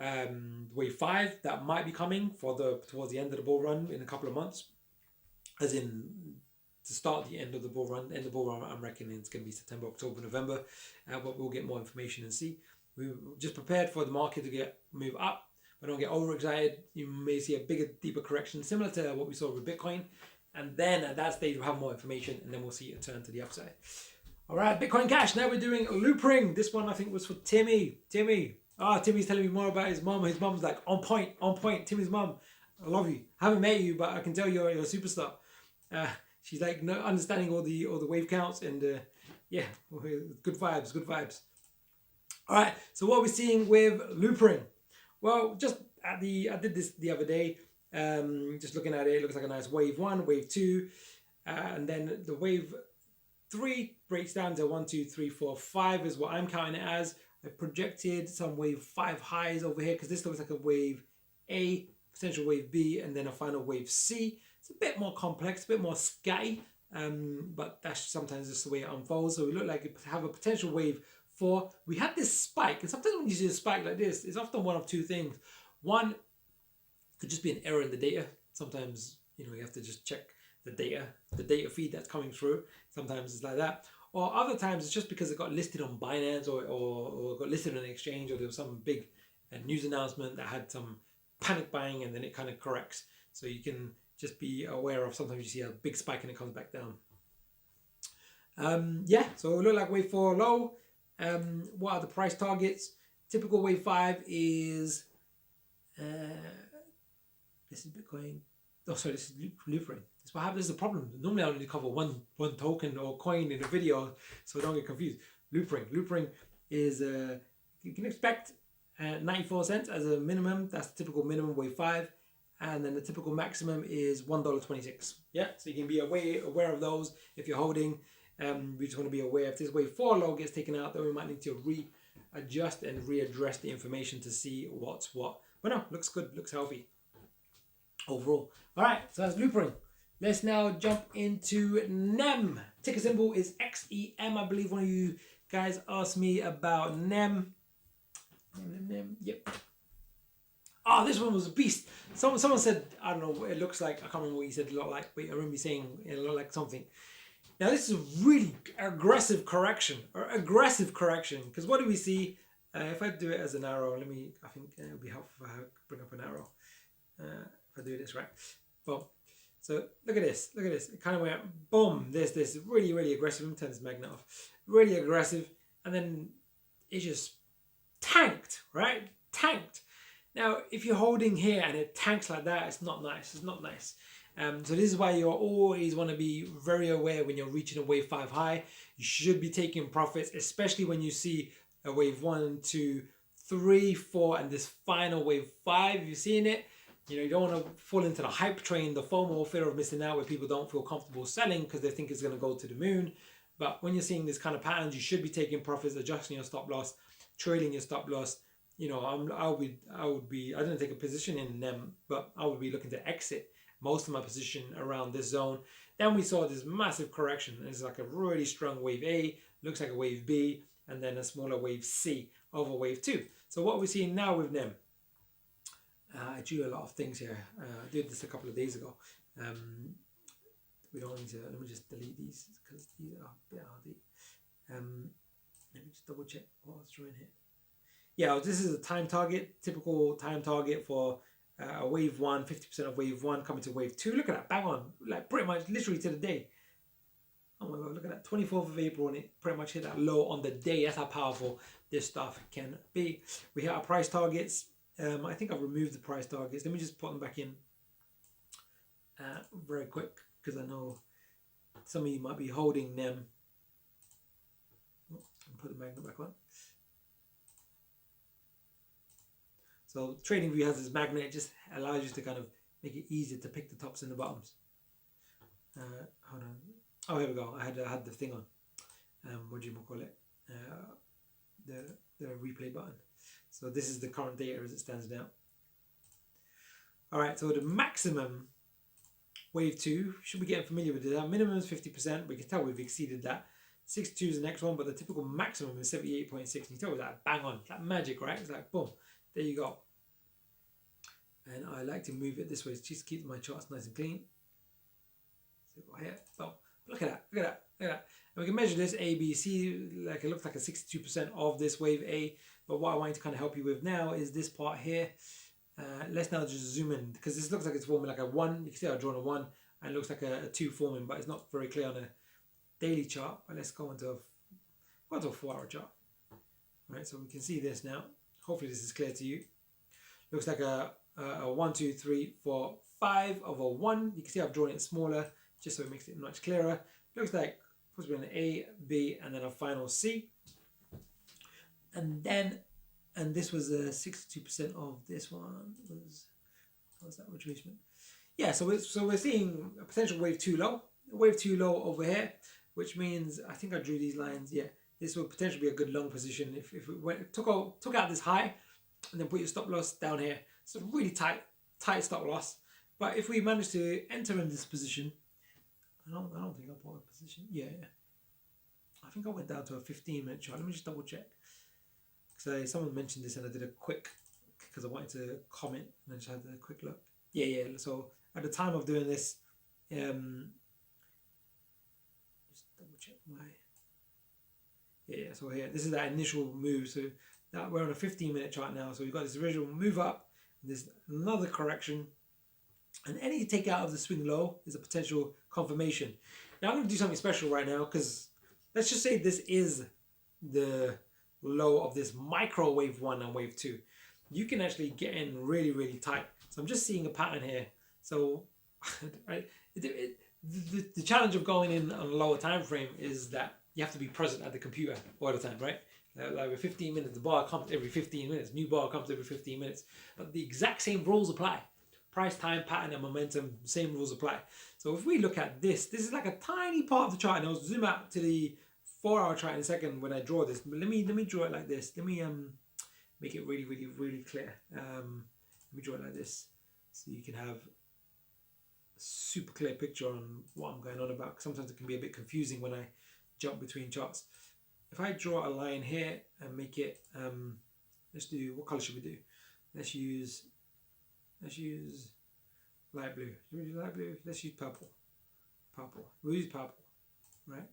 5 that might be coming for towards the end of the bull run in a couple of months, as in to start the end of the bull run. End of the bull run, I'm reckoning it's going to be September, October, November, but we'll get more information and see. We're just prepared for the market to move up, but don't get overexcited. You may see a bigger, deeper correction similar to what we saw with Bitcoin, and then at that stage we'll have more information, and then we'll see it turn to the upside. All right, Bitcoin Cash. Now we're doing Loopring. This one I think was for Timmy. Timmy's telling me more about his mom. His mom's like on point. Timmy's mom, I love you. I haven't met you, but I can tell you're a superstar. She's like understanding all the wave counts, and yeah, good vibes. All right, so what we're seeing with Loopring? Well, I did this the other day. Just looking at it, it looks like a nice wave 1, wave 2, and then the wave 3 breaks down to 1, 2, 3, 4, 5 is what I'm counting it as. I projected some wave 5 highs over here because this looks like a wave A, potential wave B, and then a final wave C. It's a bit more complex, a bit more scatty, but that's sometimes just the way it unfolds. So we look like we have a potential wave 4. We had this spike, and sometimes when you see a spike like this, it's often one of two things. One, could just be an error in the data. Sometimes, you have to just check the data feed that's coming through. Sometimes it's like that. Or other times it's just because it got listed on Binance or got listed on an exchange, or there was some big news announcement that had some panic buying, and then it kind of corrects. So you can just be aware of, sometimes you see a big spike and it comes back down. Yeah, so it looked like wave 4 low. What are the price targets? Typical wave 5 is, this is Bitcoin. Oh, sorry, this is Loopring. That's what happens. This is the problem. Normally I only cover one token or coin in a video, so don't get confused. Loopring is, you can expect 94 cents as a minimum. That's the typical minimum, wave 5. And then the typical maximum is $1.26. Yeah, so you can be aware of those if you're holding. We just want to be aware if this wave 4 low gets taken out, then we might need to readjust and readdress the information to see what's what. But no, looks good, looks healthy overall. All right, so that's Loopring. Let's now jump into NEM. Ticker symbol is XEM. I believe one of you guys asked me about NEM. NEM. Yep. Oh, this one was a beast. Someone said, I don't know, it looks like, I can't remember what he said, it looked like, wait, I remember saying it looked like something. Now this is a really aggressive correction, because what do we see? If I do it as an arrow, I think it would be helpful if I bring up an arrow. If I do this right. Boom. So look at this, it kind of went, boom, this really, really aggressive. Let me turn this magnet off. Really aggressive, and then it just tanked, right? Tanked. Now, if you're holding here and it tanks like that, it's not nice. So this is why you always want to be very aware when you're reaching a wave 5 high. You should be taking profits, especially when you see a wave 1, 2, 3, 4, and this final wave 5. You're seeing it. You don't want to fall into the hype train, the FOMO, fear of missing out, where people don't feel comfortable selling because they think it's going to go to the moon. But when you're seeing this kind of patterns, you should be taking profits, adjusting your stop loss, trailing your stop loss. I didn't take a position in them, but I would be looking to exit most of my position around this zone. Then we saw this massive correction. It's like a really strong wave A, looks like a wave B, and then a smaller wave C over wave 2. So what we're seeing now with them, I drew a lot of things here. I did this a couple of days ago. We don't need to, let me just delete these because these are a bit hardy. Let me just double check what I was drawing here. Yeah, this is a time target, typical time target for a wave 1, 50% of wave 1 coming to wave 2. Look at that, bang on, like pretty much literally to the day. Oh my God, look at that, 24th of April, and it pretty much hit that low on the day. That's how powerful this stuff can be. We hit our price targets. I think I've removed the price targets. Let me just put them back in very quick, because I know some of you might be holding them. Put the magnet back on. So TradingView has this magnet, it just allows you to kind of make it easier to pick the tops and the bottoms. Hold on. Oh, here we go. I had the thing on. What do you call it? The replay button. So this is the current data as it stands now. All right. So the maximum wave 2 should be getting familiar with it. Our minimum is 50%. We can tell we've exceeded that. 62 is the next one, but the typical maximum is 78.6. You can tell that bang on, that magic, right? It's like boom. There you go. And I like to move it this way. It just keeps my charts nice and clean. So go here. Oh, look at that. Look at that. Look at that. And we can measure this A, B, C. Like it looks like a 62% of this wave A. But what I want to kind of help you with now is this part here. Let's now just zoom in, because this looks like it's forming like a 1. You can see I've drawn a 1, and it looks like a 2 forming, but it's not very clear on a daily chart. But let's go into a 4-hour chart. All right, so we can see this now. Hopefully this is clear to you. Looks like a 1, 2, 3, 4, 5 over 1. You can see I've drawn it smaller just so it makes it much clearer. Looks like possibly an A, B, and then a final C. And this was 62% of this one. Was that retracement? Yeah, so we're seeing a potential wave 2 low. Wave 2 low over here, which means I think I drew these lines. Yeah. This would potentially be a good long position if it took out this high and then put your stop loss down here. It's a really tight stop loss. But if we manage to enter in this position, I don't think I bought a position. Yeah. I think I went down to a 15-minute chart. Let me just double check. So someone mentioned this and I did a quick, because I wanted to comment and I just had a quick look. Yeah. So at the time of doing this, just double check my. Yeah, so here, this is that initial move. So that we're on a 15-minute chart now. So we've got this original move up, and there's another correction. And any take out of the swing low is a potential confirmation. Now I'm going to do something special right now, because let's just say this is the low of this micro wave 1 and wave 2. You can actually get in really, really tight. So I'm just seeing a pattern here. So the challenge of going in on a lower time frame is that you have to be present at the computer all the time, right? Like with 15 minutes, the bar comes every 15 minutes. New bar comes every 15 minutes. But the exact same rules apply. Price, time, pattern, and momentum, same rules apply. So if we look at this is like a tiny part of the chart. And I'll zoom out to the 4-hour chart in a second when I draw this. But let me draw it like this. Let me make it really, really, really clear. Let me draw it like this so you can have a super clear picture on what I'm going on about. Sometimes it can be a bit confusing when I jump between charts. If I draw a line here and make it, let's do, what color should we do? Let's use light blue. Should we do light blue? Let's use purple. We'll use purple, right?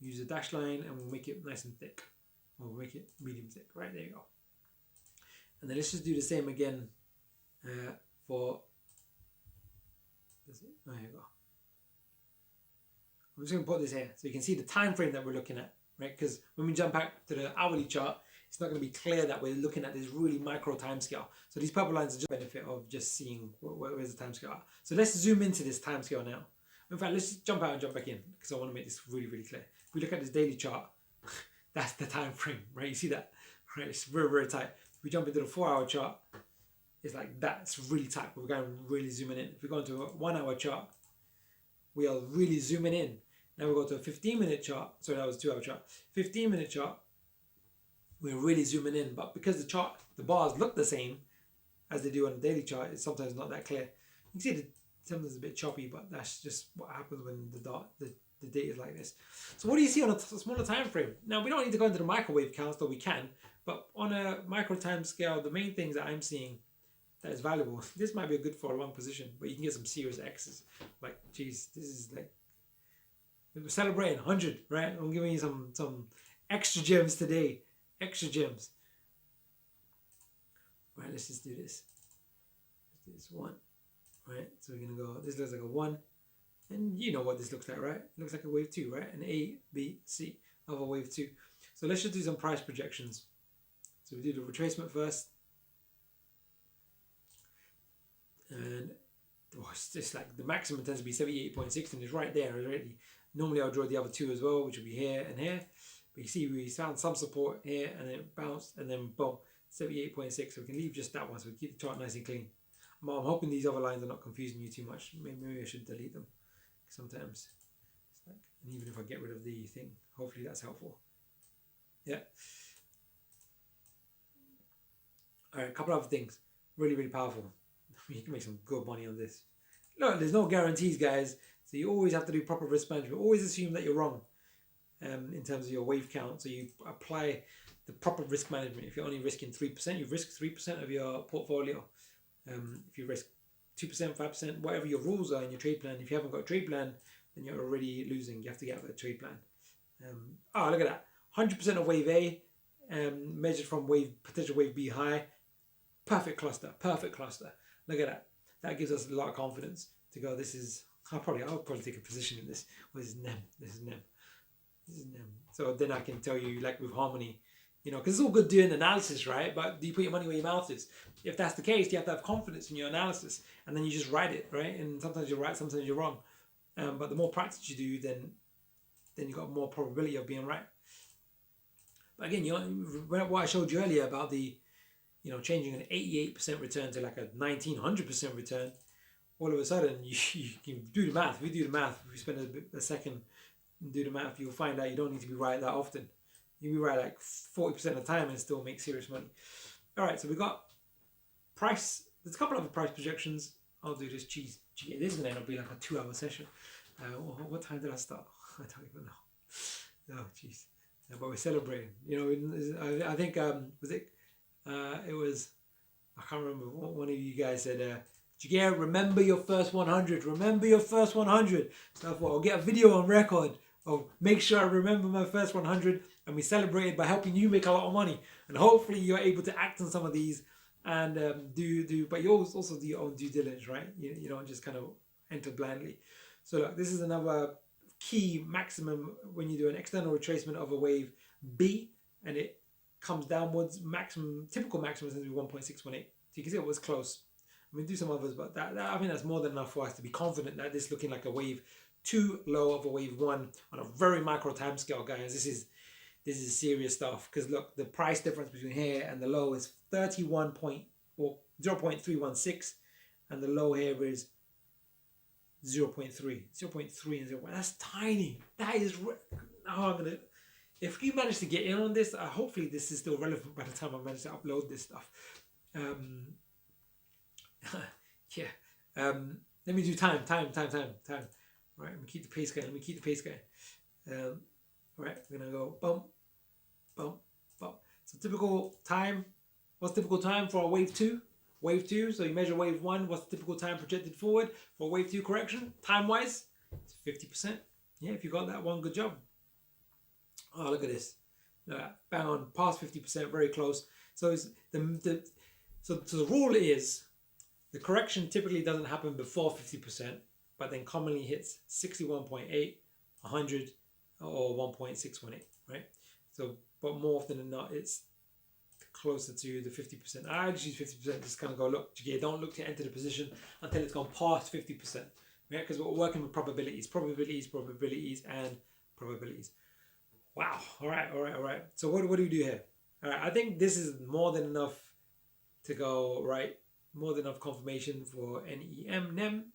Use a dash line and we'll make it nice and thick. Or we'll make it medium thick, right? There you go. And then let's just do the same again for, there you go. I'm just going to put this here so you can see the time frame that we're looking at, right? Because when we jump back to the hourly chart, it's not going to be clear that we're looking at this really micro time scale. So these purple lines are just benefit of just seeing where's the time scale at. So let's zoom into this time scale now. In fact, let's just jump out and jump back in because I want to make this really, really clear. If we look at this daily chart, that's the time frame, right? You see that? Right, it's very, very tight. If we jump into the 4-hour chart, it's like that. It's really tight. We're going really zooming in. If we go into a 1-hour chart, we are really zooming in. Now we go to a 15-minute chart. Sorry, that was a 2-hour chart. 15-minute chart, we're really zooming in. But because the bars look the same as they do on the daily chart, it's sometimes not that clear. You can see sometimes it's a bit choppy, but that's just what happens when the data is like this. So what do you see on a smaller time frame? Now, we don't need to go into the microwave counts, though we can. But on a micro time scale, the main things that I'm seeing that is valuable, this might be good for a long position, but you can get some serious X's. Like, geez, this is like, we're celebrating 100, right? I'm giving you some extra gems today. Extra gems. Right, let's just do this. Let's do this 1. Right, so we're going to go, this looks like a 1. And you know what this looks like, right? It looks like a wave 2, right? An A, B, C of a wave 2. So let's just do some price projections. So we do the retracement first. And it's just like the maximum tends to be 78.6 and it's right there already. Normally I'll draw the other 2 as well, which will be here and here. But you see we found some support here and then it bounced and then boom, 78.6. So we can leave just that one so we keep the chart nice and clean. I'm hoping these other lines are not confusing you too much. Maybe I should delete them. Sometimes it's like, and even if I get rid of the thing, hopefully that's helpful. Yeah. All right, a couple other things. Really, really powerful. You can make some good money on this. Look, there's no guarantees, guys. So you always have to do proper risk management. Always assume that you're wrong in terms of your wave count. So you apply the proper risk management. If you're only risking 3%, you risk 3% of your portfolio. If you risk 2%, 5%, whatever your rules are in your trade plan. If you haven't got a trade plan, then you're already losing. You have to get a trade plan. Oh, look at that. 100% of wave A measured from potential wave B high. Perfect cluster. Perfect cluster. Look at that. That gives us a lot of confidence to go, this is, I'll probably take a position in this. Well, this is NEM. This is NEM. This is NEM. So then I can tell you, like with Harmony, you know, because it's all good doing analysis, right? But do you put your money where your mouth is? If that's the case, you have to have confidence in your analysis, and then you just write it, right? And sometimes you're right, sometimes you're wrong. But the more practice you do, then you've got more probability of being right. But again, you know, what I showed you earlier about the, you know, changing an 88% return to like a 1900% return, all of a sudden you can do the math. If we do the math, if we spend a second and do the math, you'll find out you don't need to be right that often. You'll be right like 40% of the time and still make serious money. All right, so we got price. There's a couple of price projections. I'll do this. Geez, this is going to end up being like a 2-hour session. What time did I start? I don't even know. Oh, jeez. Yeah, but we're celebrating. You know, I think, was it? It was, I can't remember, one of you guys said, Jagir, remember your first 100, remember your first 100. So I thought I'll get a video on record of make sure I remember my first 100, and we celebrated by helping you make a lot of money. And hopefully you're able to act on some of these and but you also do your own due diligence, right? You don't just kind of enter blindly. So look, this is another key maximum when you do an external retracement of a wave B and it comes downwards. Typical maximum is going to be 1.618. So you can see it was close. I mean, do some others, but that I think that's more than enough for us to be confident that this is looking like a wave 2 low of a wave 1 on a very micro time scale, guys. This is serious stuff, because look, the price difference between here and the low is 0.316, and the low here is 0.3 and 0. That's tiny. That is. If you manage to get in on this, hopefully this is still relevant by the time I manage to upload this stuff. Yeah. Let me do time. Right, let me keep the pace going. Right, we're gonna go bump. So typical time. What's typical time for a wave 2? Wave 2. So you measure wave 1. What's the typical time projected forward for a wave 2 correction? Time wise, it's 50%. Yeah, if you got that one, good job. Oh, look at this. Bang on, past 50%, very close. So it's so the rule is the correction typically doesn't happen before 50%, but then commonly hits 61.8, 100, or 1.618, right? So, but more often than not, it's closer to the 50%. I actually use 50%, just kind of go, look, Jagir, don't look to enter the position until it's gone past 50%. Yeah, because we're working with probabilities, and probabilities. Wow. All right. So what do we do here? All right. I think this is more than enough to go right. More than enough confirmation for NEM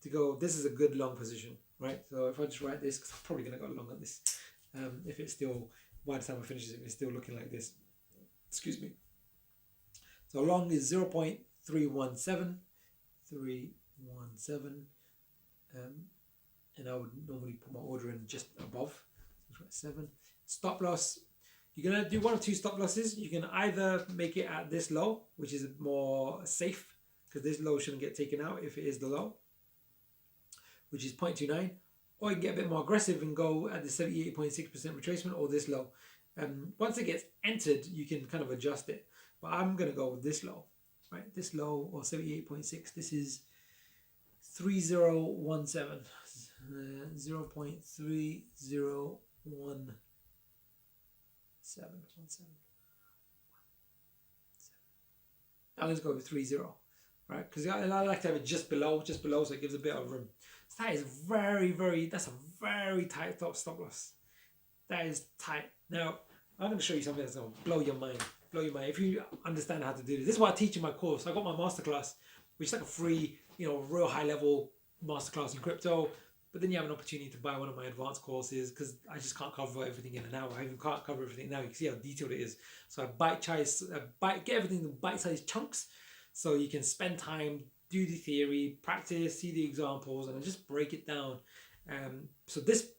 to go. This is a good long position, right? So if I just write this, because I'm probably gonna go long on this. If it's still, by the time I finish it, it's still looking like this. Excuse me. So long is 0.317, and I would normally put my order in just above. 7. Stop loss. You're gonna do one of two stop losses. You can either make it at this low, which is more safe, because this low shouldn't get taken out if it is the low, which is 0.29, or you can get a bit more aggressive and go at the 78.6% retracement or this low. Once it gets entered, you can kind of adjust it, but I'm gonna go with this low, right? This low, or 78.6. This is 3017, 0.3017. I'm going to go with 30, right? Because I like to have it just below, so it gives a bit of room. So that is that's a very tight stop loss. That is tight. Now, I'm going to show you something that's going to blow your mind. If you understand how to do this. This is what I teach in my course. I got my masterclass, which is like a free, real high level masterclass in crypto. But then you have an opportunity to buy one of my advanced courses, because I just can't cover everything in an hour. I even can't cover everything now. You can see how detailed it is. So I get everything in bite-sized chunks, so you can spend time, do the theory, practice, see the examples, and I just break it down. So this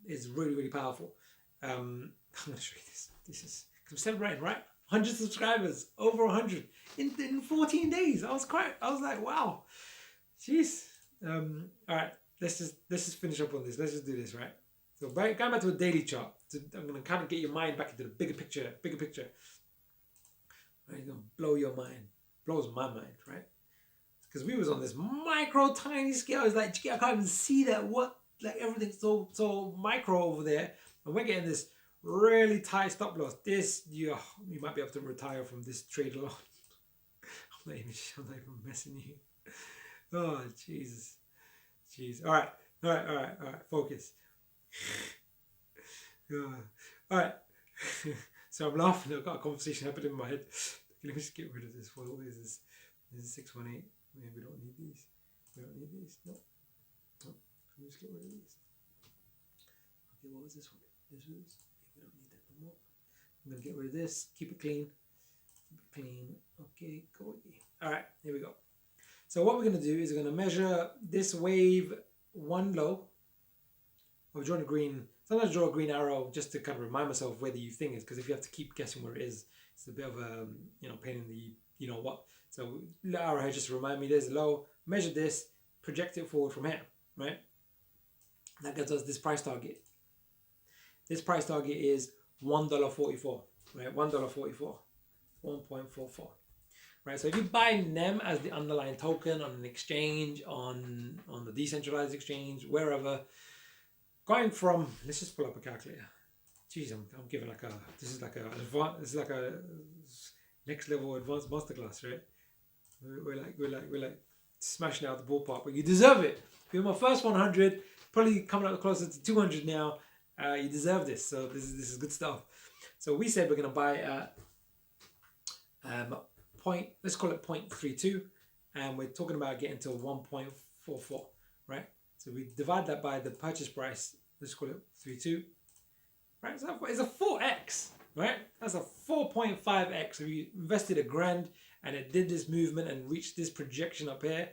is really powerful. I'm going to show you this. This is, because I'm celebrating, right? 100 subscribers, over 100 in 14 days. I was like, wow, jeez. All right. Let's just finish up on this. Let's just do this, right? So going back to a daily chart. I'm gonna kind of get your mind back into the bigger picture. Right, it's gonna blow your mind. Blows my mind, right? Because we was on this micro tiny scale. It's like, I can't even see that. What, like, everything's so micro over there, and we're getting this really tight stop loss. This you might be able to retire from this trade lot. I'm not even messing you. Oh Jesus. Jeez. All right. Focus. All right. So I'm laughing. I've got a conversation happening in my head. Let me just get rid of this. What is this? This is 618. Maybe we don't need these. No. Let me just get rid of these. Okay, what was this one? We don't need that no more. I'm going to get rid of this. Keep it clean. Okay, go. All right, here we go. So what we're going to do is we're going to measure this wave one low. I've drawn a green. Sometimes I draw a green arrow just to kind of remind myself where the thing is, because if you have to keep guessing where it is, it's a bit of a pain in the what. So the arrow just to remind me there's a low. Measure this, project it forward from here, right? That gives us this price target. This price target is $1.44, right? $1.44, 1.44. Right, so if you buy NEM as the underlying token on an exchange, on the decentralized exchange, wherever, going from, let's just pull up a calculator. Jeez, I'm giving this is like a next level advanced masterclass, right? We're like smashing out the ballpark, but you deserve it. If you're my first 100, probably coming up closer to 200 now. You deserve this. So this is good stuff. So we said we're gonna buy at let's call it 0.32, and we're talking about getting to 1.44, right? So we divide that by the purchase price. Let's call it 32, right? So it's a 4x, right? That's a 4.5x. So you invested $1,000 and it did this movement and reached this projection up here.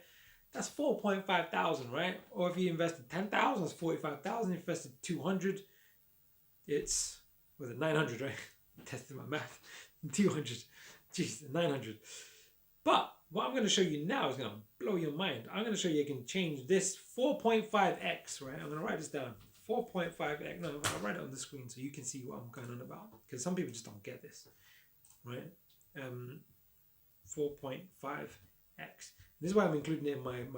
That's 4.5 thousand, right? Or if you invested 10,000, it's 45,000. Invested 200, it's 900, right? Testing my math. 200. Jeez, 900. But what I'm going to show you now is going to blow your mind. I'm going to show you can change this 4.5x, right? I'm going to write this down. 4.5x. No, I'll write it on the screen so you can see what I'm going on about. Because some people just don't get this, right? 4.5x. This is why I'm including it in I'm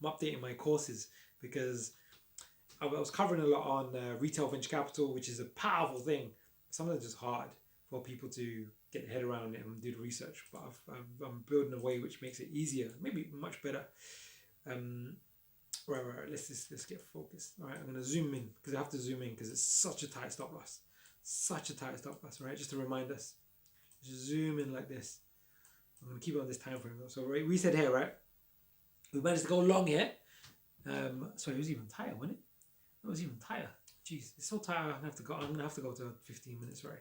updating my courses, because I was covering a lot on retail venture capital, which is a powerful thing. Sometimes it's just hard for people to get the head around it and do the research. But I'm building a way which makes it easier, maybe much better. Right. Let's get focused. All right, I'm gonna zoom in because I have to zoom in because it's such a tight stop loss, right? Just to remind us, just zoom in like this. I'm gonna keep it on this time frame though. So right, we said here, right, we managed to go long here. Sorry, it was even tighter, wasn't it? It was even tighter. Jeez, it's so tight. I'm gonna have to go to 15 minutes, right?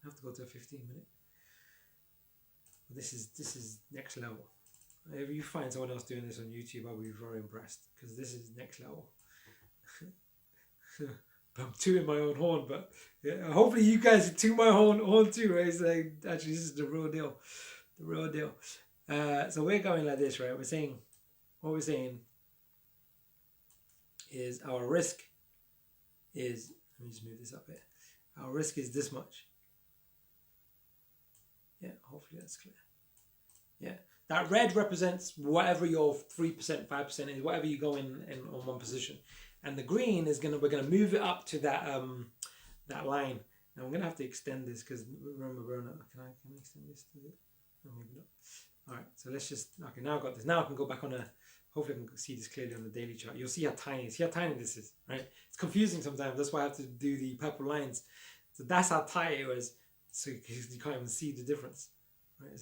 I have to go to a 15-minute. This is next level. If you find someone else doing this on YouTube, I'll be very impressed because this is next level. I'm tooting my own horn, but yeah, hopefully you guys toot my horn too, right? It's like, actually, this is the real deal. The real deal. So we're going like this, right? What we're saying is our risk is, let me just move this up here. Our risk is this much. Yeah, hopefully that's clear. Yeah, that red represents whatever your 3%, 5% is, whatever you go in on one position, and the green is we're gonna move it up to that that line. Now I'm gonna have to extend this because remember, can I extend this to it? No, maybe not. All right, so let's just, okay, now I've got this. Now I can go back on hopefully I can see this clearly on the daily chart. You'll see how tiny this is, right? It's confusing sometimes. That's why I have to do the purple lines. So that's how tight it was. So you can't even see the difference, right? I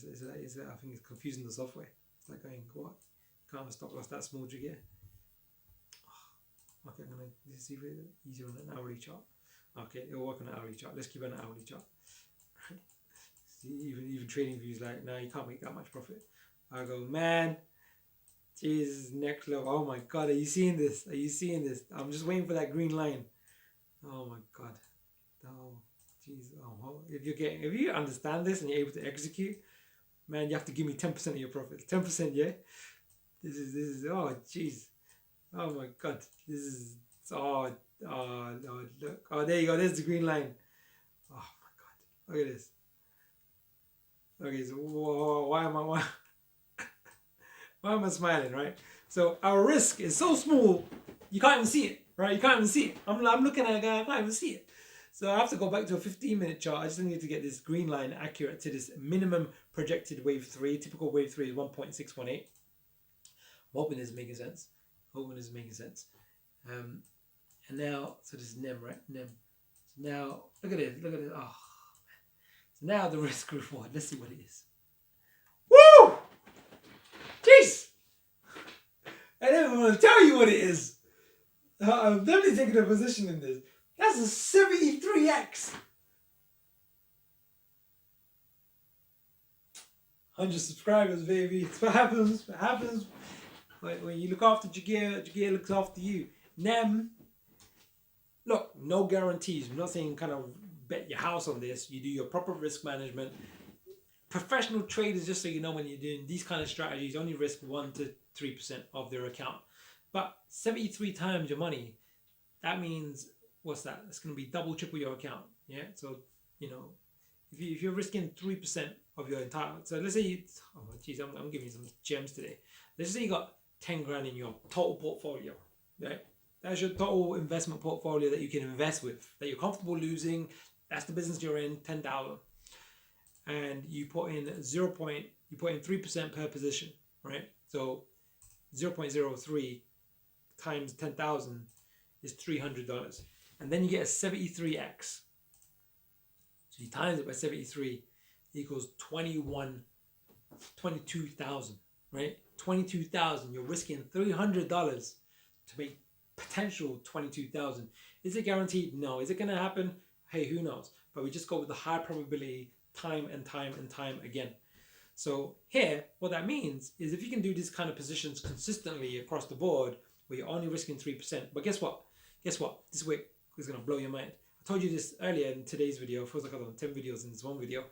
think it's confusing the software. It's like going, what? Can't have a stop loss that small, Jagir. Oh, okay, I'm gonna, this is easier on an hourly chart. Okay, it'll work on an hourly chart. Let's keep it on an hourly chart. See, even trading views like, no, you can't make that much profit. I go, man, Jesus, next level. Oh my God, are you seeing this? Are you seeing this? I'm just waiting for that green line. Oh my God. Oh, jeez. Oh, if you understand this and you're able to execute, man, you have to give me 10% of your profits. 10%, yeah. This is. Oh, jeez. Oh my God. This is. Oh, look. Oh, there you go. There's the green line. Oh my God. Look at this. Okay, so why am I smiling, right? So our risk is so small, you can't even see it, right? You can't even see it. I'm looking at it, I can't even see it. So I have to go back to a 15-minute chart. I just need to get this green line accurate to this minimum projected wave 3. Typical wave 3 is 1.618. I'm hoping this is making sense. And now, so this is NEM, right? NEM. So now, look at it. Oh, man. So now the risk reward. Let's see what it is. Woo! Jeez! I don't even want to tell you what it is. I'm definitely taking a position in this. That's a 73x. 100 subscribers, baby. It's what happens. What happens when you look after Jagir, Jagir looks after you. NEM, look, no guarantees. I'm not saying kind of bet your house on this. You do your proper risk management. Professional traders, just so you know, when you're doing these kind of strategies, only risk 1 to 3% of their account. But 73 times your money, that means, what's that? It's going to be double, triple your account. Yeah. So, you know, if you're risking 3% of your entire, so let's say you, oh geez, I'm giving you some gems today. Let's say you got 10 grand in your total portfolio, right? That's your total investment portfolio that you can invest with, that you're comfortable losing. That's the business you're in, 10,000. And you put in 3% per position, right? So 0.03 times 10,000 is $300. And then you get a 73x. So you times it by 73 equals 22,000, right? 22,000. You're risking $300 to make potential 22,000. Is it guaranteed? No. Is it going to happen? Hey, who knows? But we just go with the high probability time and time and time again. So here, what that means is if you can do these kind of positions consistently across the board, where you're only risking 3%, but guess what? This way is going to blow your mind. I told you this earlier in today's video. Feels like I've done 10 videos in this one video.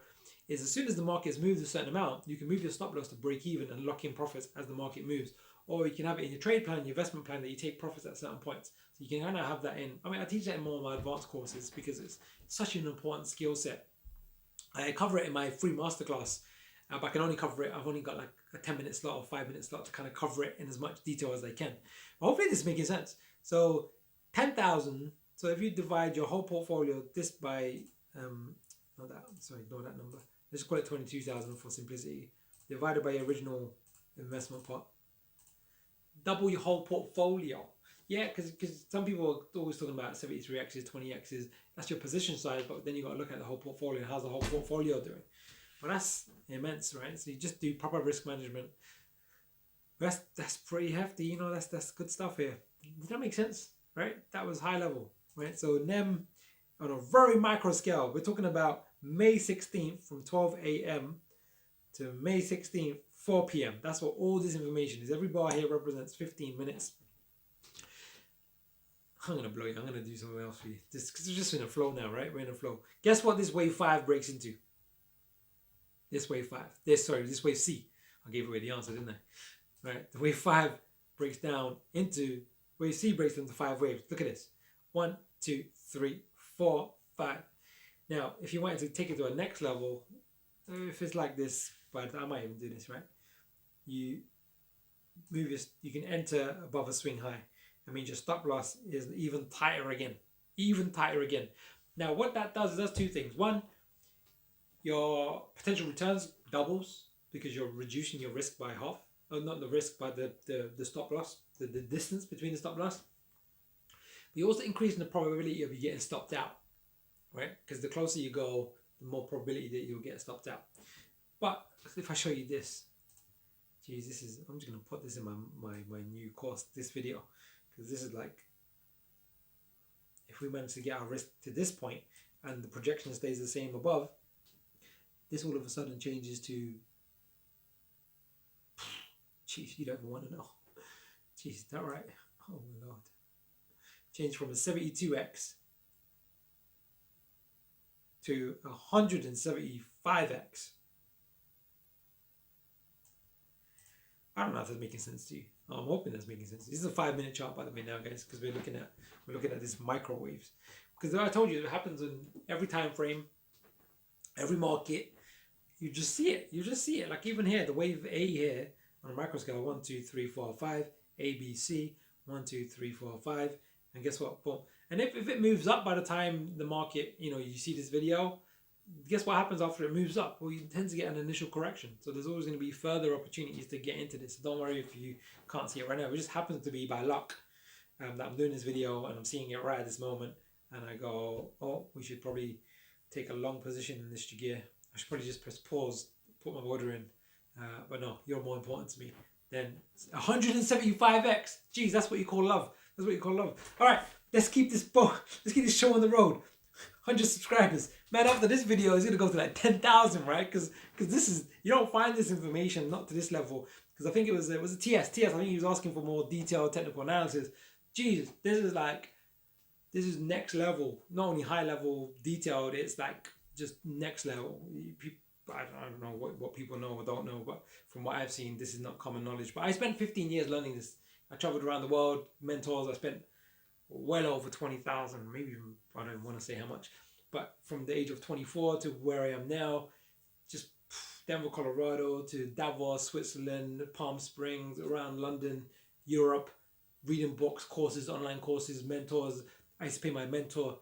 Is as soon as the market's moved a certain amount, you can move your stop loss to break even and lock in profits as the market moves. Or you can have it in your trade plan, your investment plan, that you take profits at certain points. So you can kind of have that in. I mean, I teach that in more of my advanced courses because it's such an important skill set. I cover it in my free masterclass, but I can only cover it. I've only got like a 10-minute slot or 5-minute slot to kind of cover it in as much detail as I can. But hopefully this is making sense. So 10,000. So if you divide your whole portfolio this by, ignore that number. let's call it 22,000 for simplicity, divided by your original investment pot. Double your whole portfolio. Yeah, because some people are always talking about 73x's, 20x's. That's your position size, but then you got to look at the whole portfolio. How's the whole portfolio doing? Well, that's immense, right? So you just do proper risk management. That's pretty hefty, you know. That's good stuff here. Does that make sense? Right? That was high level, right? So NEM on a very micro scale. We're talking about May 16th from 12 a.m. to May 16th, 4 p.m. That's what all this information is. Every bar here represents 15 minutes. I'm going to blow you. I'm going to do something else for you. Because we're just in a flow now, right? We're in a flow. Guess what this wave 5 breaks into? This wave 5. This wave C. I gave away the answer, didn't I? Right. The wave 5 breaks down into, wave C breaks into 5 waves. Look at this. 1, 2, 3, 4, 5. Now, if you wanted to take it to a next level, if it's like this, but I might even do this, right? You move this, you can enter above a swing high. I mean, your stop loss is even tighter again. Even tighter again. Now, what that does is does two things. One, your potential returns doubles because you're reducing your risk by half. Oh, not the risk, but the stop loss, the distance between the stop loss. But you're also increasing the probability of you getting stopped out, right? Because the closer you go, the more probability that you'll get stopped out. But if I show you this, geez, this is, I'm just going to put this in my new course, this video. Because this is like, if we manage to get our risk to this point and the projection stays the same above, this all of a sudden changes to, geez, you don't even want to know. Geez, is that right? Oh my Lord. Change from a 72x to 175x. I don't know if that's making sense to you. I'm hoping that's making sense. This is a 5-minute chart, by the way, now, guys, because we're looking at this microwaves. Because I told you, it happens in every time frame, every market. You just see it. You just see it. Like even here, the wave A here on a micro scale: 1, 2, 3, 4, 5. A, B, C. 1, 2, 3, 4, 5. And guess what? Boom. And if it moves up by the time the market, you see this video, guess what happens after it moves up? Well, you tend to get an initial correction. So there's always going to be further opportunities to get into this. So don't worry if you can't see it right now. It just happens to be by luck that I'm doing this video and I'm seeing it right at this moment. And I go, oh, we should probably take a long position in this Jagir. I should probably just press pause, put my order in. But no, you're more important to me than 175x. Jeez, that's what you call love. That's what you call love. All right, let's keep this show on the road. 100 subscribers. Man, after this video, it's going to go to like 10,000, right? Because this is, you don't find this information, not to this level. Because I think it was a TS. I think he was asking for more detailed technical analysis. Jeez, this is next level. Not only high level detailed, it's like just next level. I don't know what people know or don't know, but from what I've seen, this is not common knowledge. But I spent 15 years learning this. I traveled around the world, mentors. I spent well over 20,000, maybe even, I don't want to say how much, but from the age of 24 to where I am now, just Denver, Colorado to Davos, Switzerland, Palm Springs, around London, Europe, reading books, courses, online courses, mentors. I used to pay my mentor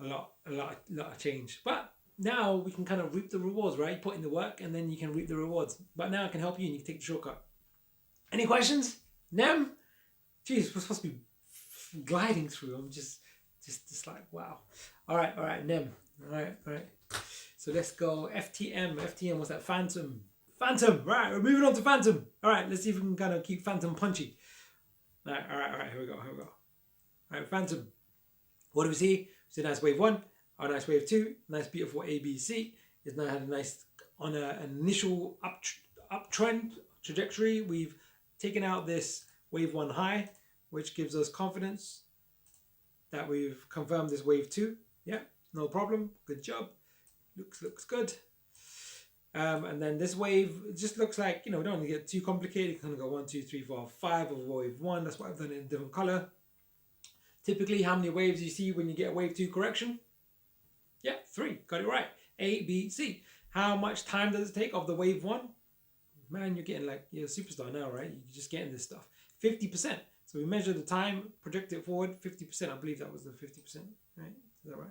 a lot of change. But now we can kind of reap the rewards, right? You put in the work and then you can reap the rewards. But now I can help you and you can take the shortcut. Any questions? Nem? Jeez, we're supposed to be gliding through. I'm just like, wow. All right, Nem. All right. So let's go FTM, what's that? Fantom, right, we're moving on to Fantom. All right, let's see if we can kind of keep Fantom punchy. All right, here we go. All right, Fantom. What do we see? We see a nice wave 1, a nice wave 2, nice beautiful ABC. It's now had a nice, on an initial uptrend trajectory. We've taken out this wave 1 high, which gives us confidence that we've confirmed this wave 2. Yeah, no problem. Good job. Looks good. And then this wave just looks like, we don't want to get too complicated. You kind of go 1, 2, 3, 4, 5 of wave 1. That's what I've done in a different color. Typically, how many waves you see when you get a wave 2 correction? Yeah, 3. Got it right. A, B, C. How much time does it take of the wave 1? Man, you're getting like, you're a superstar now, right? You're just getting this stuff. 50%. So we measure the time, project it forward, 50%. I believe that was the 50%, right? Is that right?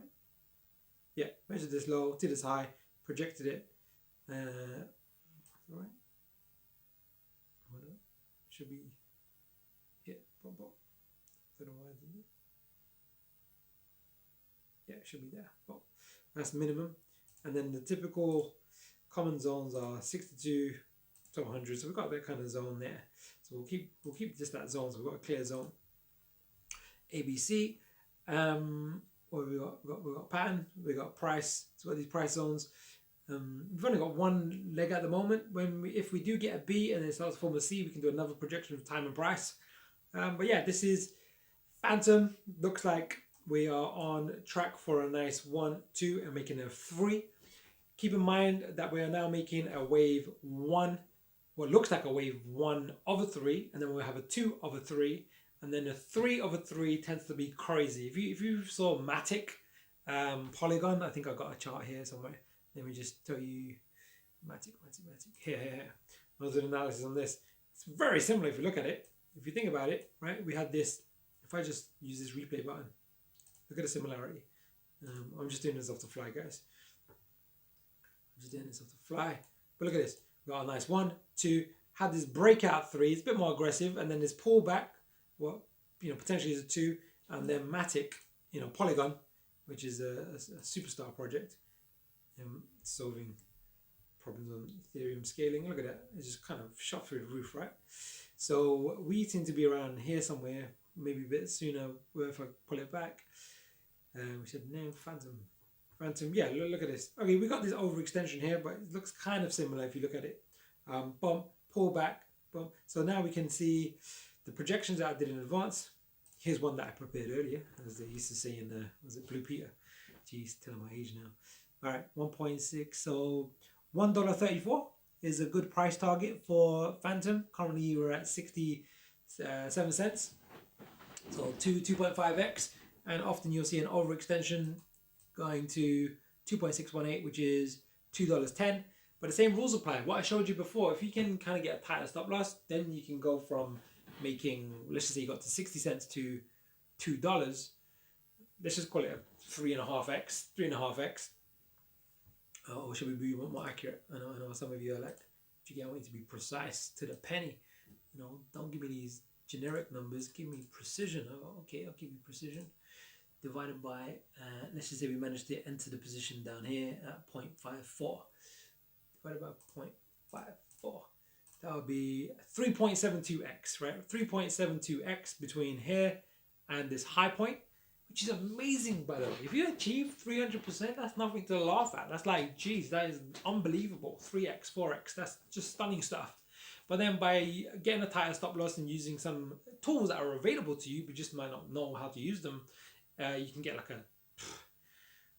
Yeah, measure this low to this high, projected it, Right. Should be here. Don't know why it didn't. Yeah, it should be there. Well, that's minimum. And then the typical common zones are 62 to 100. So we've got that kind of zone there. So we'll keep just that zone. So we've got a clear zone. ABC. What we got pattern. We got price. So we've got these price zones. We've only got one leg at the moment. If we do get a B and it starts to form a C, we can do another projection of time and price. But yeah, this is Fantom. Looks like we are on track for a nice 1, 2 and making a 3. Keep in mind that we are now making a wave 1, what looks like a wave 1 over 3, and then we'll have a 2 over 3, and then a 3 over 3 tends to be crazy. If you saw Matic Polygon, I think I got a chart here somewhere. Let me just tell you, Matic. Here. I'll do an analysis on this. It's very similar if you look at it. If you think about it, right? We had this. If I just use this replay button, look at the similarity. I'm just doing this off the fly, guys. But look at this. We got a nice 1, 2. Had this breakout 3. It's a bit more aggressive, and then this pullback. What potentially is a 2, and then Matic, Polygon, which is a superstar project. Solving problems on Ethereum scaling. Look at that. It just kind of shot through the roof, right? So we seem to be around here somewhere, maybe a bit sooner. If I pull it back, we should name Fantom. Yeah, look at this. Okay, we got this overextension here, but it looks kind of similar if you look at it. Bump, pull back, bump. So now we can see the projections that I did in advance. Here's one that I prepared earlier, as they used to say in was it Blue Peter? Jeez, telling my age now. All right, 1.6. So $1.34 is a good price target for Fantom. Currently, we're at 67 cents. So 2.5x, and often you'll see an overextension going to 2.618, which is $2.10. But the same rules apply. What I showed you before, if you can kind of get a tighter stop loss, then you can go from making, let's just say you got to 60 cents to $2. Let's just call it a 3.5x. Or should we be more accurate? I know some of you are like, I want you to be precise to the penny. Don't give me these generic numbers. Give me precision. Okay, I'll give you precision. Divided by, let's just say we managed to enter the position down here at 0.54. Divided by 0.54. That would be 3.72x, right? 3.72x between here and this high point, which is amazing, by the way. If you achieve 300%, that's nothing to laugh at. That's like, geez, that is unbelievable. 3x, 4x, that's just stunning stuff. But then by getting a tighter stop loss and using some tools that are available to you, but just might not know how to use them, you can get like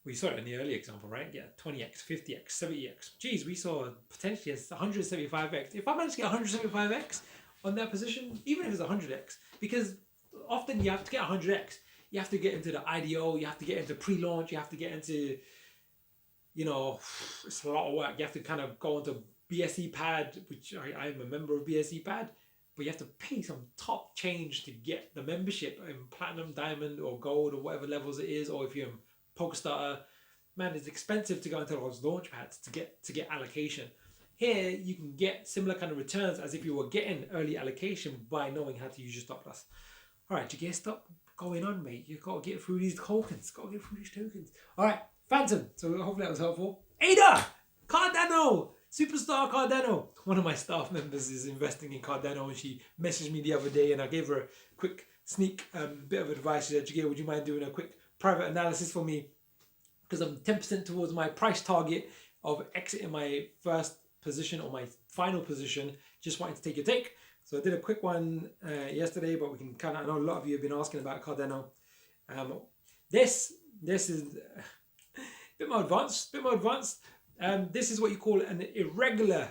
we saw it in the early example, right? Yeah, 20x, 50x, 70x. Geez, we saw potentially 175x. If I manage to get 175x on that position, even if it's 100x, because often you have to get 100x. You have to get into the IDO, you have to get into pre-launch, you have to get into, it's a lot of work. You have to kind of go into BSE pad, which I'm a member of BSE pad, but you have to pay some top change to get the membership in platinum, diamond, or gold, or whatever levels it is. Or if you're a PokerStarter, man, it's expensive to go into those launch pads to get allocation. Here, you can get similar kind of returns as if you were getting early allocation by knowing how to use your stop loss. All right, Jagir, stop going on, mate. You've got to get through these tokens. All right, Fantom. So hopefully that was helpful. Ada! Cardano! Superstar Cardano. One of my staff members is investing in Cardano, and she messaged me the other day, and I gave her a quick sneak bit of advice. She said, Jagir, would you mind doing a quick private analysis for me? Because I'm 10% towards my price target of exiting my first position or my final position. Just wanted to take your take. So I did a quick one yesterday, but we can kind of, I know a lot of you have been asking about Cardano. This is a bit more advanced. This is what you call an irregular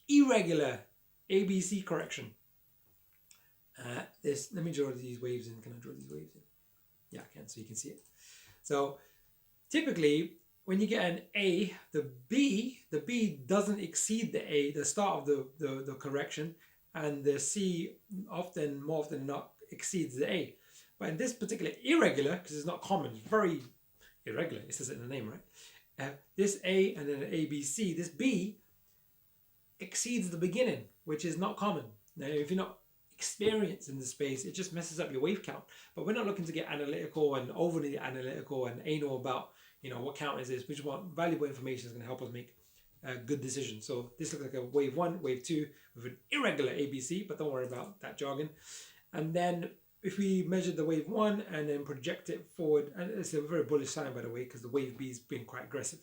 ABC correction. Let me draw these waves in. Can I draw these waves in? Yeah, I can, so you can see it. So typically, when you get an A, the B doesn't exceed the A, the start of the correction, and the C more often than not exceeds the A. But in this particular irregular, because it's not common, it's very irregular, it says it in the name, right? This A and then an ABC, this B exceeds the beginning, which is not common. Now, if you're not experienced in the space, it just messes up your wave count. But we're not looking to get analytical and overly analytical and anal about, what count is this. We just want valuable information that's going to help us make good decisions. So this looks like a wave 1, wave 2 with an irregular ABC, but don't worry about that jargon. And then if we measure the wave 1 and then project it forward, and it's a very bullish sign, by the way, because the wave B has been quite aggressive.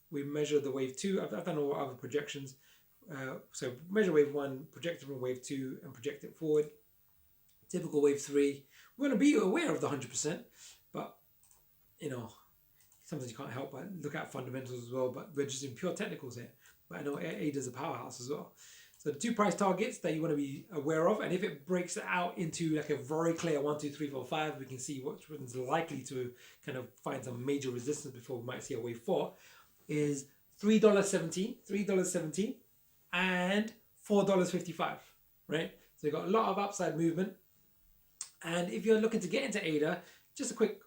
We measure the wave 2. I've done all other projections. So measure wave 1, project it from wave 2, and project it forward. Typical wave 3. We're going to be aware of the 100%, but sometimes you can't help but look at fundamentals as well. But we're just in pure technicals here. But I know ADA's a powerhouse as well. So the 2 price targets that you want to be aware of, and if it breaks out into like a very clear 1, 2, 3, 4, 5, we can see which one's likely to kind of find some major resistance before we might see a wave 4. Is $3.17, and $4.55, right? So you've got a lot of upside movement. And if you're looking to get into ADA, just a quick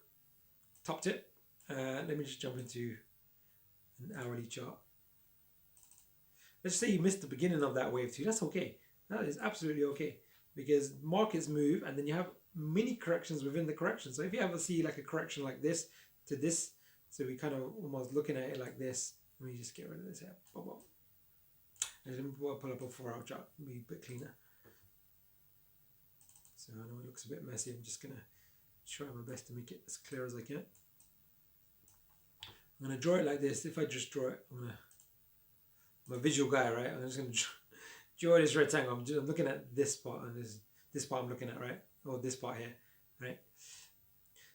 top tip. Let me just jump into an hourly chart. Let's say you missed the beginning of that wave 2. That's okay. That is absolutely okay, because markets move and then you have mini corrections within the correction. So if you ever see like a correction like this to this, so we kind of almost looking at it like this. Let me just get rid of this here. And let me pull up a 4-hour chart. Let me be a bit cleaner. So I know it looks a bit messy. I'm just gonna try my best to make it as clear as I can. I'm gonna draw it like this. If I just draw it, I'm a visual guy, right? I'm just gonna draw this rectangle. I'm looking at this part, and this part I'm looking at, right? Or this part here, right?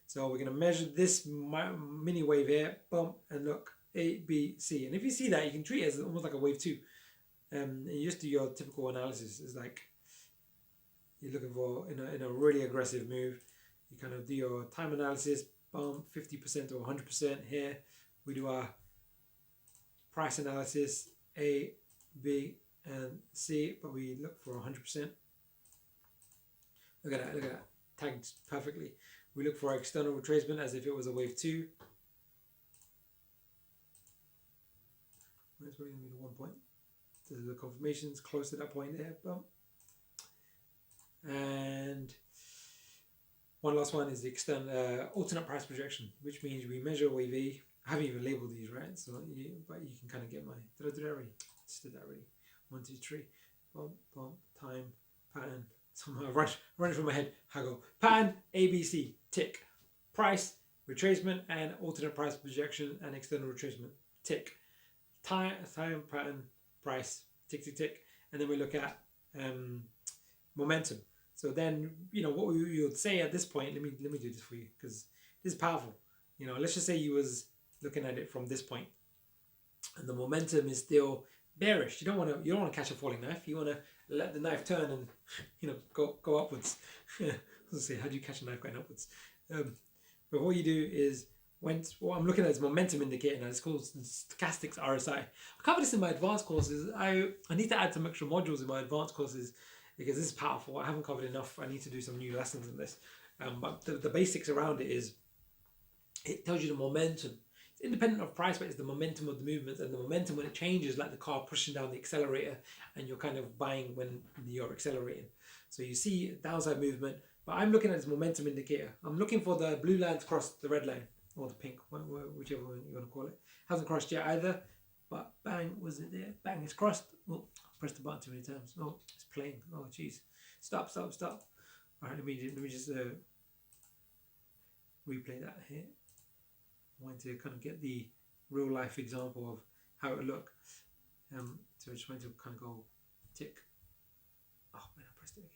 So we're gonna measure this mini wave here, bump, and look, A, B, C. And if you see that, you can treat it as almost like a wave 2. And you just do your typical analysis. It's like you're looking for in a really aggressive move. You kind of do your time analysis, bump 50% or 100% here. We do our price analysis, A, B, and C, but we look for 100%. Look at that, tagged perfectly. We look for external retracement as if it was a wave 2. That's going to be the 1 point. So the confirmations close to that point there, bump. And one last one is the alternate price projection, which means we measure wave A. I haven't even labeled these, right? So, but you can kind of get my. Did I do that already? Just did that already. 1, 2, 3. Bump, bump, time, pattern. Somehow run it from my head. I go pattern, ABC, tick. Price, retracement, and alternate price projection and external retracement, tick. Time, pattern, price, tick, tick, tick. And then we look at momentum. So then, what we would say at this point, let me do this for you, because this is powerful. Let's just say you was looking at it from this point, and the momentum is still bearish. You don't want to catch a falling knife. You want to let the knife turn and go upwards. I was gonna say, how do you catch a knife going upwards? But what you do is what I'm looking at is momentum indicator. Now it's called stochastics RSI. I cover this in my advanced courses. I need to add some extra modules in my advanced courses, because this is powerful. I haven't covered enough. I need to do some new lessons on this. But the basics around it is, it tells you the momentum. It's independent of price, but it's the momentum of the movements, and the momentum when it changes, like the car pushing down the accelerator, and you're kind of buying when you're accelerating. So you see downside movement, but I'm looking at this momentum indicator. I'm looking for the blue line to cross the red line, or the pink, whichever one you want to call it. Hasn't crossed yet either, but bang, was it there? Bang, it's crossed. Oh, I pressed the button too many times. Oh, it's playing. Oh, jeez. Stop. All right, let me just replay that here. I want to kind of get the real life example of how it would look. So I just want to kind of go tick. Oh man, I pressed it again.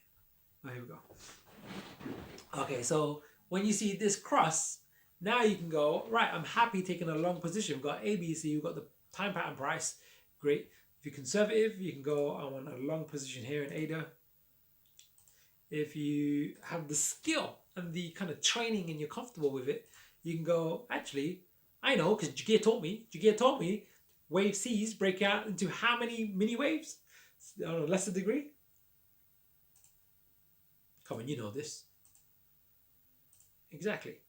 Oh, here we go. Okay, so when you see this cross, now you can go, right, I'm happy taking a long position. We've got ABC, we've got the time pattern price. Great. If you're conservative, you can go, I want a long position here in ADA. If you have the skill and the kind of training and you're comfortable with it, you can go, actually, I know, because Jagir taught me, wave C's break out into how many mini waves? On a lesser degree? Come on, you know this. Exactly.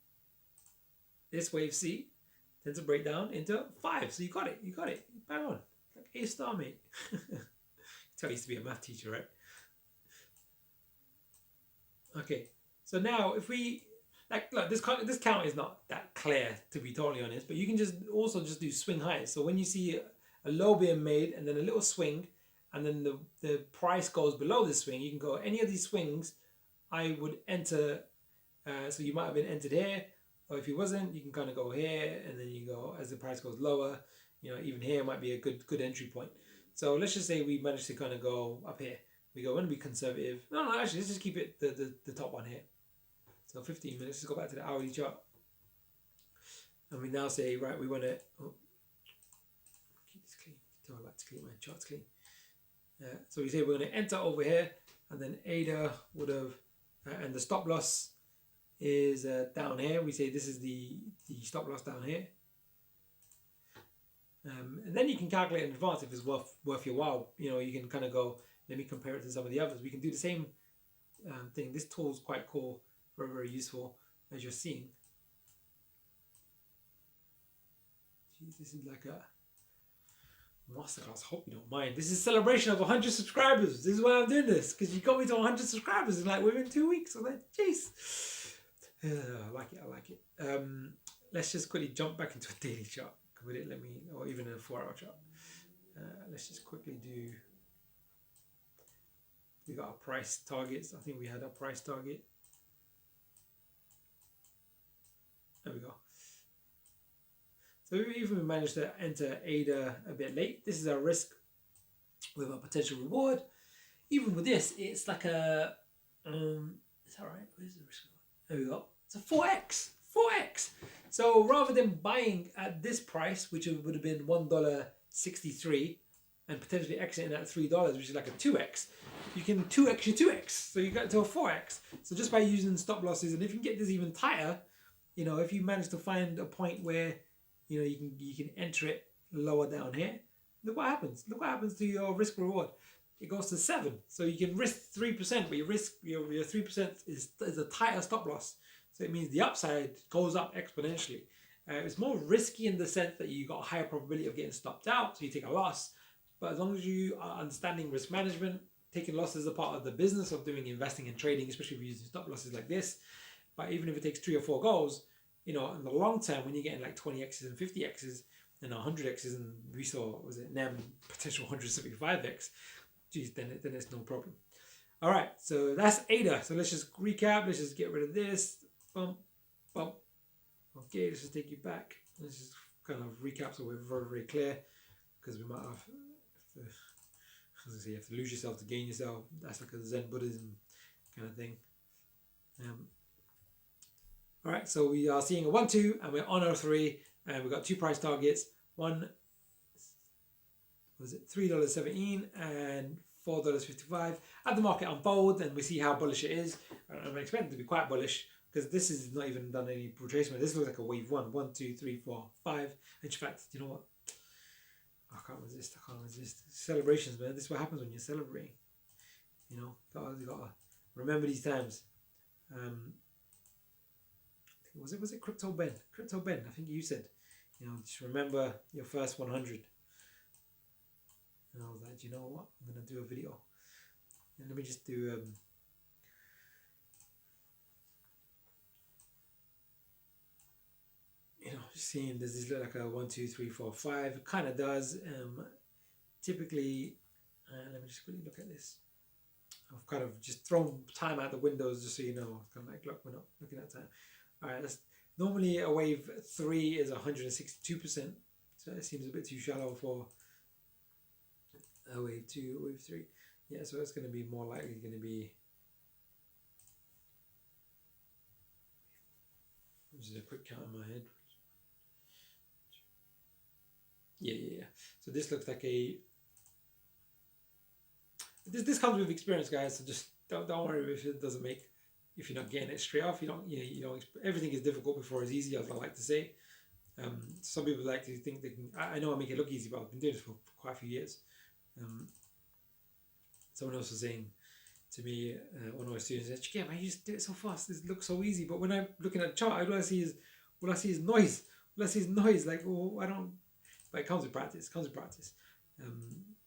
This wave C tends to break down into 5. So you got it. Bang on. Like A star, mate. Tell you used to be a math teacher, right? Okay, so now if we like look, this count is not that clear to be totally honest, but you can just also just do swing highs. So when you see a low being made and then a little swing, and then the price goes below the swing, you can go any of these swings. I would enter. So you might have been entered here, or if you wasn't, you can kind of go here, and then you go as the price goes lower. You know, even here might be a good entry point. So let's just say we managed to kind of go up here. We go, want to be conservative. No, actually, let's just keep it the top one here. So 15 minutes, let's go back to the hourly chart. And we now say, right, we want to, keep this clean. I like to keep my charts clean. So we say we're going to enter over here, and then ADA would have, and the stop loss is down here. We say this is the stop loss down here. And then you can calculate in advance if it's worth your while. You know, you can kind of go, let me compare it to some of the others. We can do the same thing. This tool is quite cool, very, very useful, as you're seeing. Jeez, this is like a masterclass. Hope you don't mind. This is a celebration of 100 subscribers. This is why I'm doing this, because you got me to 100 subscribers in like within 2 weeks. I'm like, jeez. I like it. Let's just quickly jump back into a daily chart. Would it let me, or even a 4-hour chart? Let's just quickly do. We got our price targets. I think we had our price target. There we go. So even we managed to enter ADA a bit late. This is our risk with a potential reward. Even with this, it's like a, is that right? Where's the risk? There we go. It's a 4x. 4x. So rather than buying at this price, which would have been $1.63, and potentially exiting at $3, which is like a 2x, you can 2x your 2x. So you got to a 4x. So just by using stop losses, and if you can get this even tighter, you know, if you manage to find a point where, you know, you can enter it lower down here, look what happens. Look what happens to your risk reward. It goes to 7. So you can risk 3%, but your 3% is a tighter stop loss. So it means the upside goes up exponentially. It's more risky in the sense that you got a higher probability of getting stopped out, so you take a loss. But as long as you are understanding risk management, taking losses is a part of the business of doing investing and trading, especially if you're using stop losses like this. But even if it takes 3 or 4 goals, you know, in the long term, when you're getting like 20x's and 50x's and 100x's, and we saw, was it NEM potential 175x, geez, then it's no problem. All right, so that's ADA. So let's just recap. Let's just get rid of this. Bump. Okay, let's just take you back. Let's just kind of recap so we're very, very clear, because we might have to, as I say, you have to lose yourself to gain yourself. That's like a Zen Buddhism kind of thing. All right, so we are seeing a 1, 2, and we're on our 3, and we've got 2 price targets. One was it $3.17 and $4.55. At the market unfolds, and we see how bullish it is. I'm expecting to be quite bullish, because this is not even done any retracement. This looks like a wave 1. 1, 2, 3, 4, 5. In fact, you know what? I can't resist. Celebrations, man. This is what happens when you're celebrating. You know, you gotta remember these times. Was it Crypto Ben? Crypto Ben, I think you said, you know, just remember your first 100. And I was like, you know what? I'm gonna do a video. And let me just do you know, just seeing, does this look like a 1, 2, 3, 4, 5? It kind of does. Typically, let me just quickly look at this. I've kind of just thrown time out the windows just so you know. It's kind of like, look, we're not looking at time. All right, that's normally a wave 3 is 162%. So it seems a bit too shallow for a wave 2, wave 3. Yeah, so it's going to be more likely going to be. Just a quick count in my head. Yeah. So this looks like a. This comes with experience, guys. So just don't worry if it doesn't make. If you're not getting it straight off, you don't. Everything is difficult before it's easy, as I like to say. Some people like to think they can. I know I make it look easy, but I've been doing this for quite a few years. Someone else was saying to me, one of my students said, "Yeah, man, you just do it so fast. This looks so easy." But when I'm looking at the chart, all I see is noise. All I see is noise. Like, oh, I don't. But it comes with practice.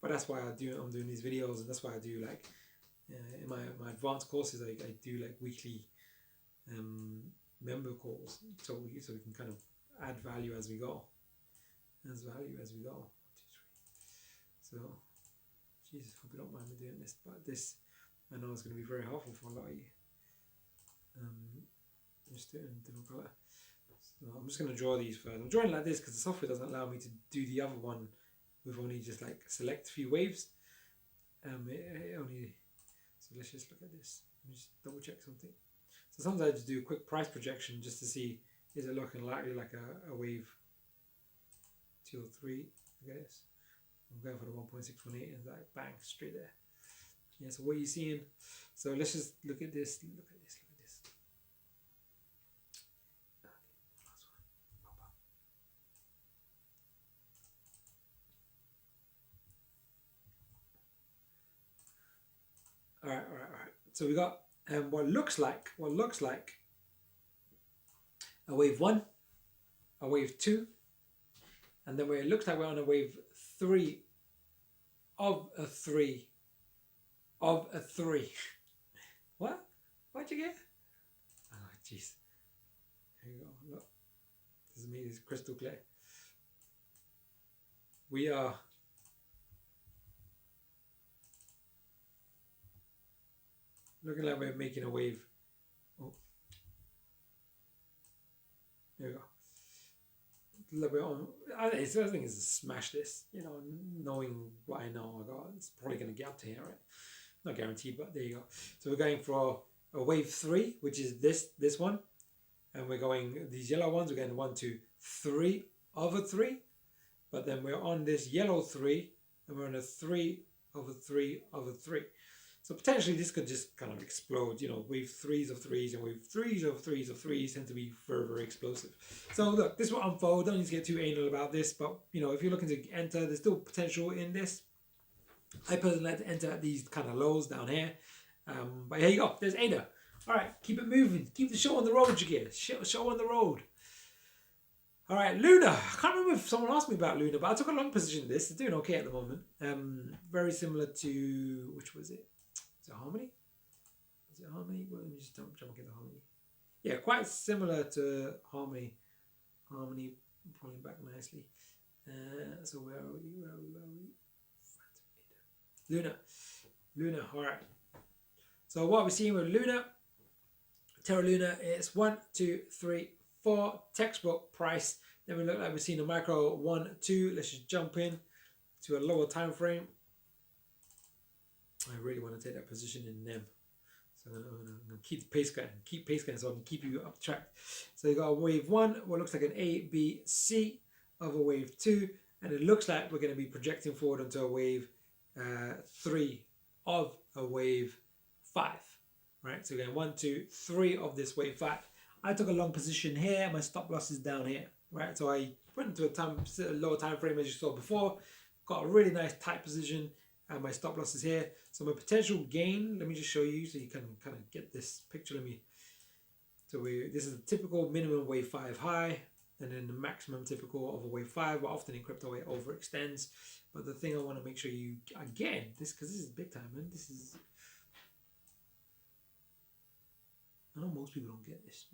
But that's why I'm doing these videos, and that's why I do like in my advanced courses I do like weekly member calls, so we can kind of add value as we go. So, Jesus, hope you don't mind me doing this, but this I know is going to be very helpful for a lot of you. Just do it in a different color. So I'm just going to draw these first. I'm drawing like this because the software doesn't allow me to do the other one with only just like select a few waves. So let's just look at this. Let me just double check something. So sometimes I just do a quick price projection just to see, is it looking likely like a wave 2 or 3, I guess. I'm going for the 1.618 and like bang, straight there. Yeah, so what are you seeing? So let's just look at this. Look at this. All right. So we got what looks like a wave 1, a wave 2, and then where it looks like we're on a wave 3 of a 3 of a 3. What? What'd you get? Oh, jeez. Here you go. Look. This is me. This is crystal clear. We are looking like we're making a wave. Oh. There we go. I think is to smash this, knowing what I know. It's probably going to get up to here, right? Not guaranteed, but there you go. So we're going for a wave 3, which is this one, and we're going these yellow ones. We're going 1, 2, 3 over 3, but then we're on this yellow 3, and we're on a 3 over 3 over 3. So potentially this could just kind of explode, wave 3s of 3s and wave 3s of 3s of 3s tend to be very, very explosive. So look, this will unfold. Don't need to get too anal about this, but if you're looking to enter, there's still potential in this. I personally like to enter at these kind of lows down here. But here you go, there's ADA. All right, keep it moving. Keep the show on the road, Jagir. Show on the road. All right, Luna. I can't remember if someone asked me about Luna, but I took a long position in this. It's doing okay at the moment. Very similar to, which was it? Is it Harmony? Well, let me just jump into Harmony. Yeah, quite similar to Harmony. Harmony pulling back nicely. So where are we? Luna. All right. So what we're seeing with Luna, Terra Luna, is 1, 2, 3, 4 textbook price. Then we look like we're seeing a micro 1, 2. Let's just jump in to a lower time frame. I really want to take that position in them. So I'm going to keep the pace going, so I can keep you up track. So you got a wave 1, what looks like an A, B, C of a wave 2, and it looks like we're going to be projecting forward onto a wave 3 of a wave 5. Right, so we're going 1, 2, 3 of this wave 5. I took a long position here. My stop loss is down here. Right, so I went into a lower time frame as you saw before. Got a really nice tight position. And my stop loss is here. So my potential gain, let me just show you so you can kind of get this picture. This is a typical minimum wave 5 high, and then the maximum typical of a wave 5, but often in crypto it overextends. But the thing I want to make sure you, again, because this is big time, man. I know most people don't get this.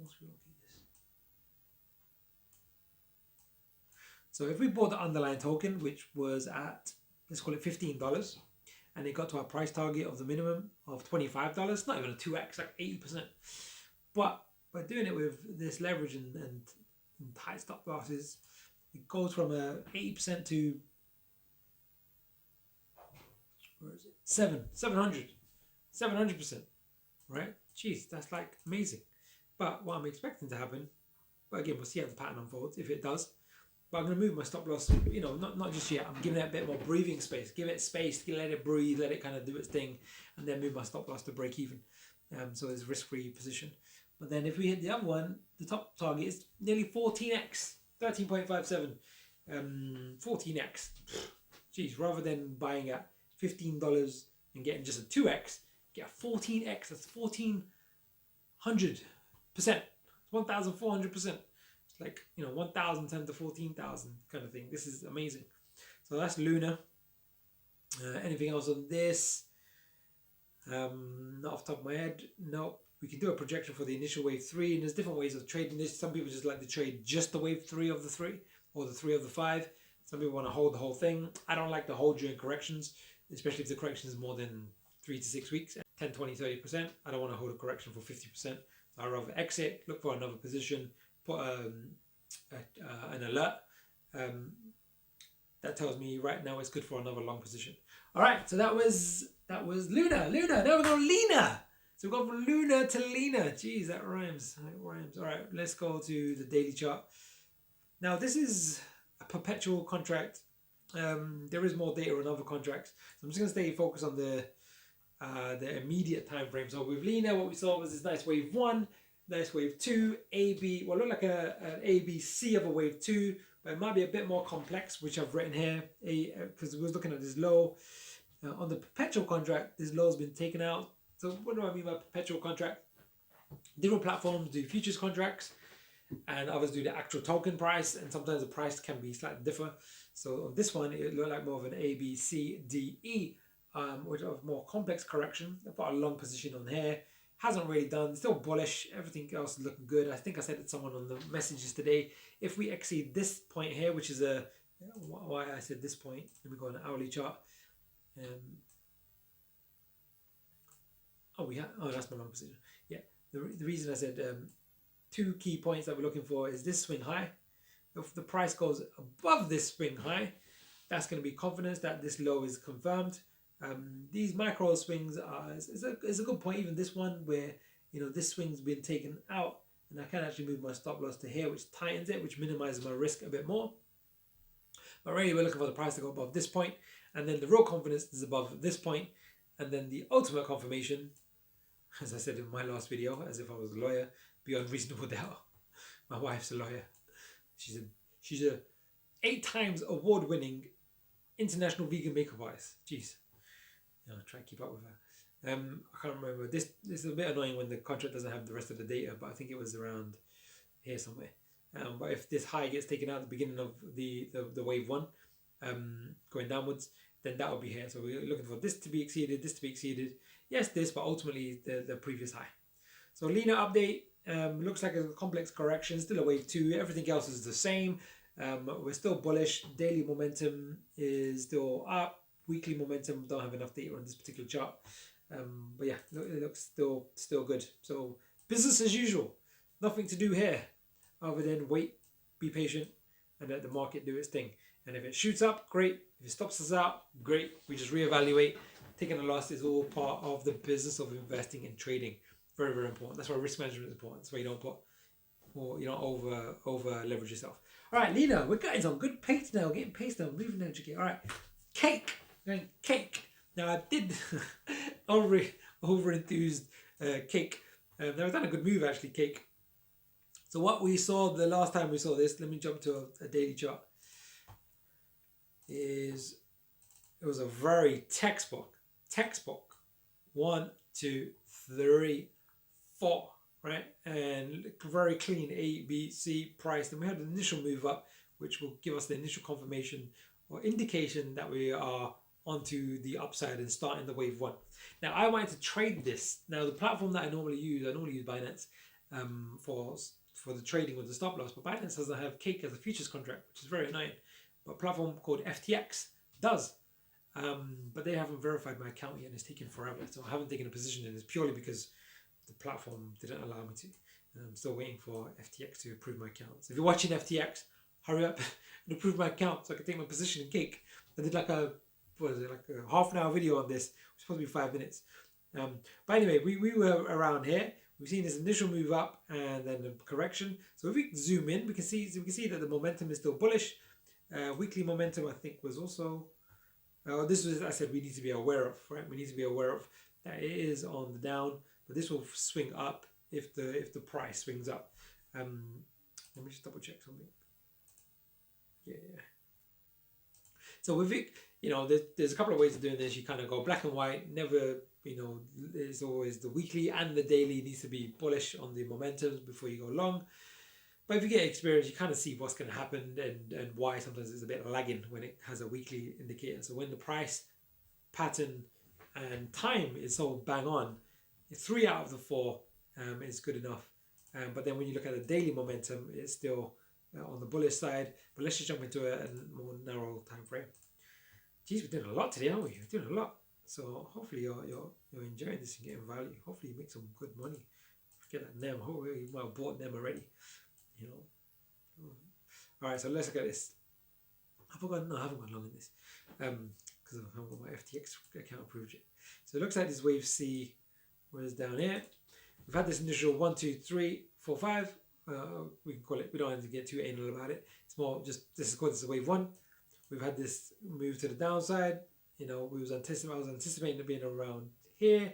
So if we bought the underlying token, which was at, let's call it $15, and it got to our price target of the minimum of $25, not even a 2x, like 80%. But by doing it with this leverage and tight stop losses, it goes from a 80% to, where is it? 700%, right? Jeez, that's like amazing. But what I'm expecting to happen, but again, we'll see how the pattern unfolds, if it does. But I'm going to move my stop loss, not just yet. I'm giving it a bit more breathing space. Give it space, let it breathe, let it kind of do its thing, and then move my stop loss to break even. So it's a risk-free position. But then if we hit the other one, the top target is nearly 14x, 13.57, 14x. Jeez, rather than buying at $15 and getting just a 2x, get a 14x, that's 1,400%, 1,400%. Like 1,000 times to 14,000 kind of thing. This is amazing. So that's Luna. Anything else on this? Not off the top of my head. No. We can do a projection for the initial wave 3, and there's different ways of trading this. Some people just like to trade just the wave 3 of the 3 or the 3 of the 5. Some people want to hold the whole thing. I don't like to hold during corrections, especially if the correction is more than 3 to 6 weeks, 10, 20, 30%. I don't want to hold a correction for 50%. So I'd rather exit, look for another position, put an alert. That tells me right now it's good for another long position. All right, so that was Luna. Now we're going Lina. So we've gone from Luna to Lina. Jeez, that rhymes. It rhymes. All right, let's go to the daily chart. Now this is a perpetual contract. There is more data on other contracts. So I'm just going to stay focused on the immediate time frame. So with Lina, what we saw was this nice wave 1, nice wave 2, AB. Well, look like an ABC of a wave 2, but it might be a bit more complex, which I've written here, because we was looking at this low. On the perpetual contract, this low has been taken out. So what do I mean by perpetual contract? Different platforms do futures contracts, and others do the actual token price, and sometimes the price can be slightly different. So on this one, it looked like more of an A, B, C, D, E, which of more complex correction. I've got a long position on here. Hasn't really done, still bullish. Everything else is looking good. I think I said to someone on the messages today, if we exceed this point here, which is why I said this point, let me go on an hourly chart. That's my wrong position. Yeah, the reason I said 2 key points that we're looking for is this swing high. If the price goes above this swing high, that's going to be confidence that this low is confirmed. These micro swings is a good point. Even this one where this swing's been taken out, and I can actually move my stop loss to here, which tightens it, which minimizes my risk a bit more. But really, we're looking for the price to go above this point, and then the real confidence is above this point, and then the ultimate confirmation, as I said in my last video, as if I was a lawyer, beyond reasonable doubt. My wife's a lawyer. She's a 8 times award-winning international vegan makeup artist. Jeez. Try and keep up with her. I can't remember. This is a bit annoying when the contract doesn't have the rest of the data, but I think it was around here somewhere. But if this high gets taken out at the beginning of the wave 1, going downwards, then that will be here. So we're looking for this to be exceeded, this to be exceeded. Yes, this, but ultimately the previous high. So Lina update, looks like a complex correction, still a wave 2. Everything else is the same. We're still bullish. Daily momentum is still up. Weekly momentum, don't have enough data on this particular chart. But yeah, it looks still good. So business as usual. Nothing to do here other than wait, be patient, and let the market do its thing. And if it shoots up, great. If it stops us out, great. We just reevaluate. Taking a loss is all part of the business of investing and trading. Very, very important. That's why risk management is important. That's why you don't put, or you don't over leverage yourself. All right, Lina, we're getting some good pace now. Getting pace now. Moving down, Jagir. All right, cake. Going cake. Now I did over enthused cake. Now I've done a good move actually, cake. So what we saw the last time we saw this, let me jump to a daily chart. It was a very textbook 1, 2, 3, 4, right? And very clean A, B, C price. Then we had an initial move up, which will give us the initial confirmation or indication that we are onto the upside and starting the wave 1. Now I wanted to trade this. Now the platform that I normally use Binance for the trading with the stop loss, but Binance doesn't have cake as a futures contract, which is very annoying. But a platform called FTX does. But they haven't verified my account yet, and it's taken forever. So I haven't taken a position in this purely because the platform didn't allow me to. And I'm still waiting for FTX to approve my account. So if you're watching FTX, hurry up and approve my account so I can take my position in cake. I did like a half an hour video on this. It's supposed to be 5 minutes. But anyway, we were around here. We've seen this initial move up and then a correction. So if we zoom in, we can see that the momentum is still bullish. Weekly momentum, I think, was also. This was, I said, we need to be aware of, right? We need to be aware of that it is on the down, but this will swing up if the price swings up. Let me just double check something. Yeah. So with it, there's a couple of ways of doing this. You kind of go black and white. Never, it's always the weekly and the daily needs to be bullish on the momentums before you go long. But if you get experience, you kind of see what's going to happen and why sometimes it's a bit lagging when it has a weekly indicator. So when the price pattern and time is so bang on. 3 out of the 4 is good enough. But then when you look at the daily momentum, it's still on the bullish side. But let's just jump into a more narrow time frame. Geez, we're doing a lot today, aren't we? We're doing a lot. So hopefully you're enjoying this and getting value. Hopefully you make some good money. Forget that NEM. Hopefully you might have bought NEM already. You know. All right, so let's look at this. I haven't gone long in this because I haven't got my FTX account approved yet. So it looks like this wave C was down here. We've had this initial 1, 2, 3, 4, 5. We can call it. We don't have to get too anal about it. It's more just this is called this wave 1. We've had this move to the downside. You know, I was anticipating it being around here.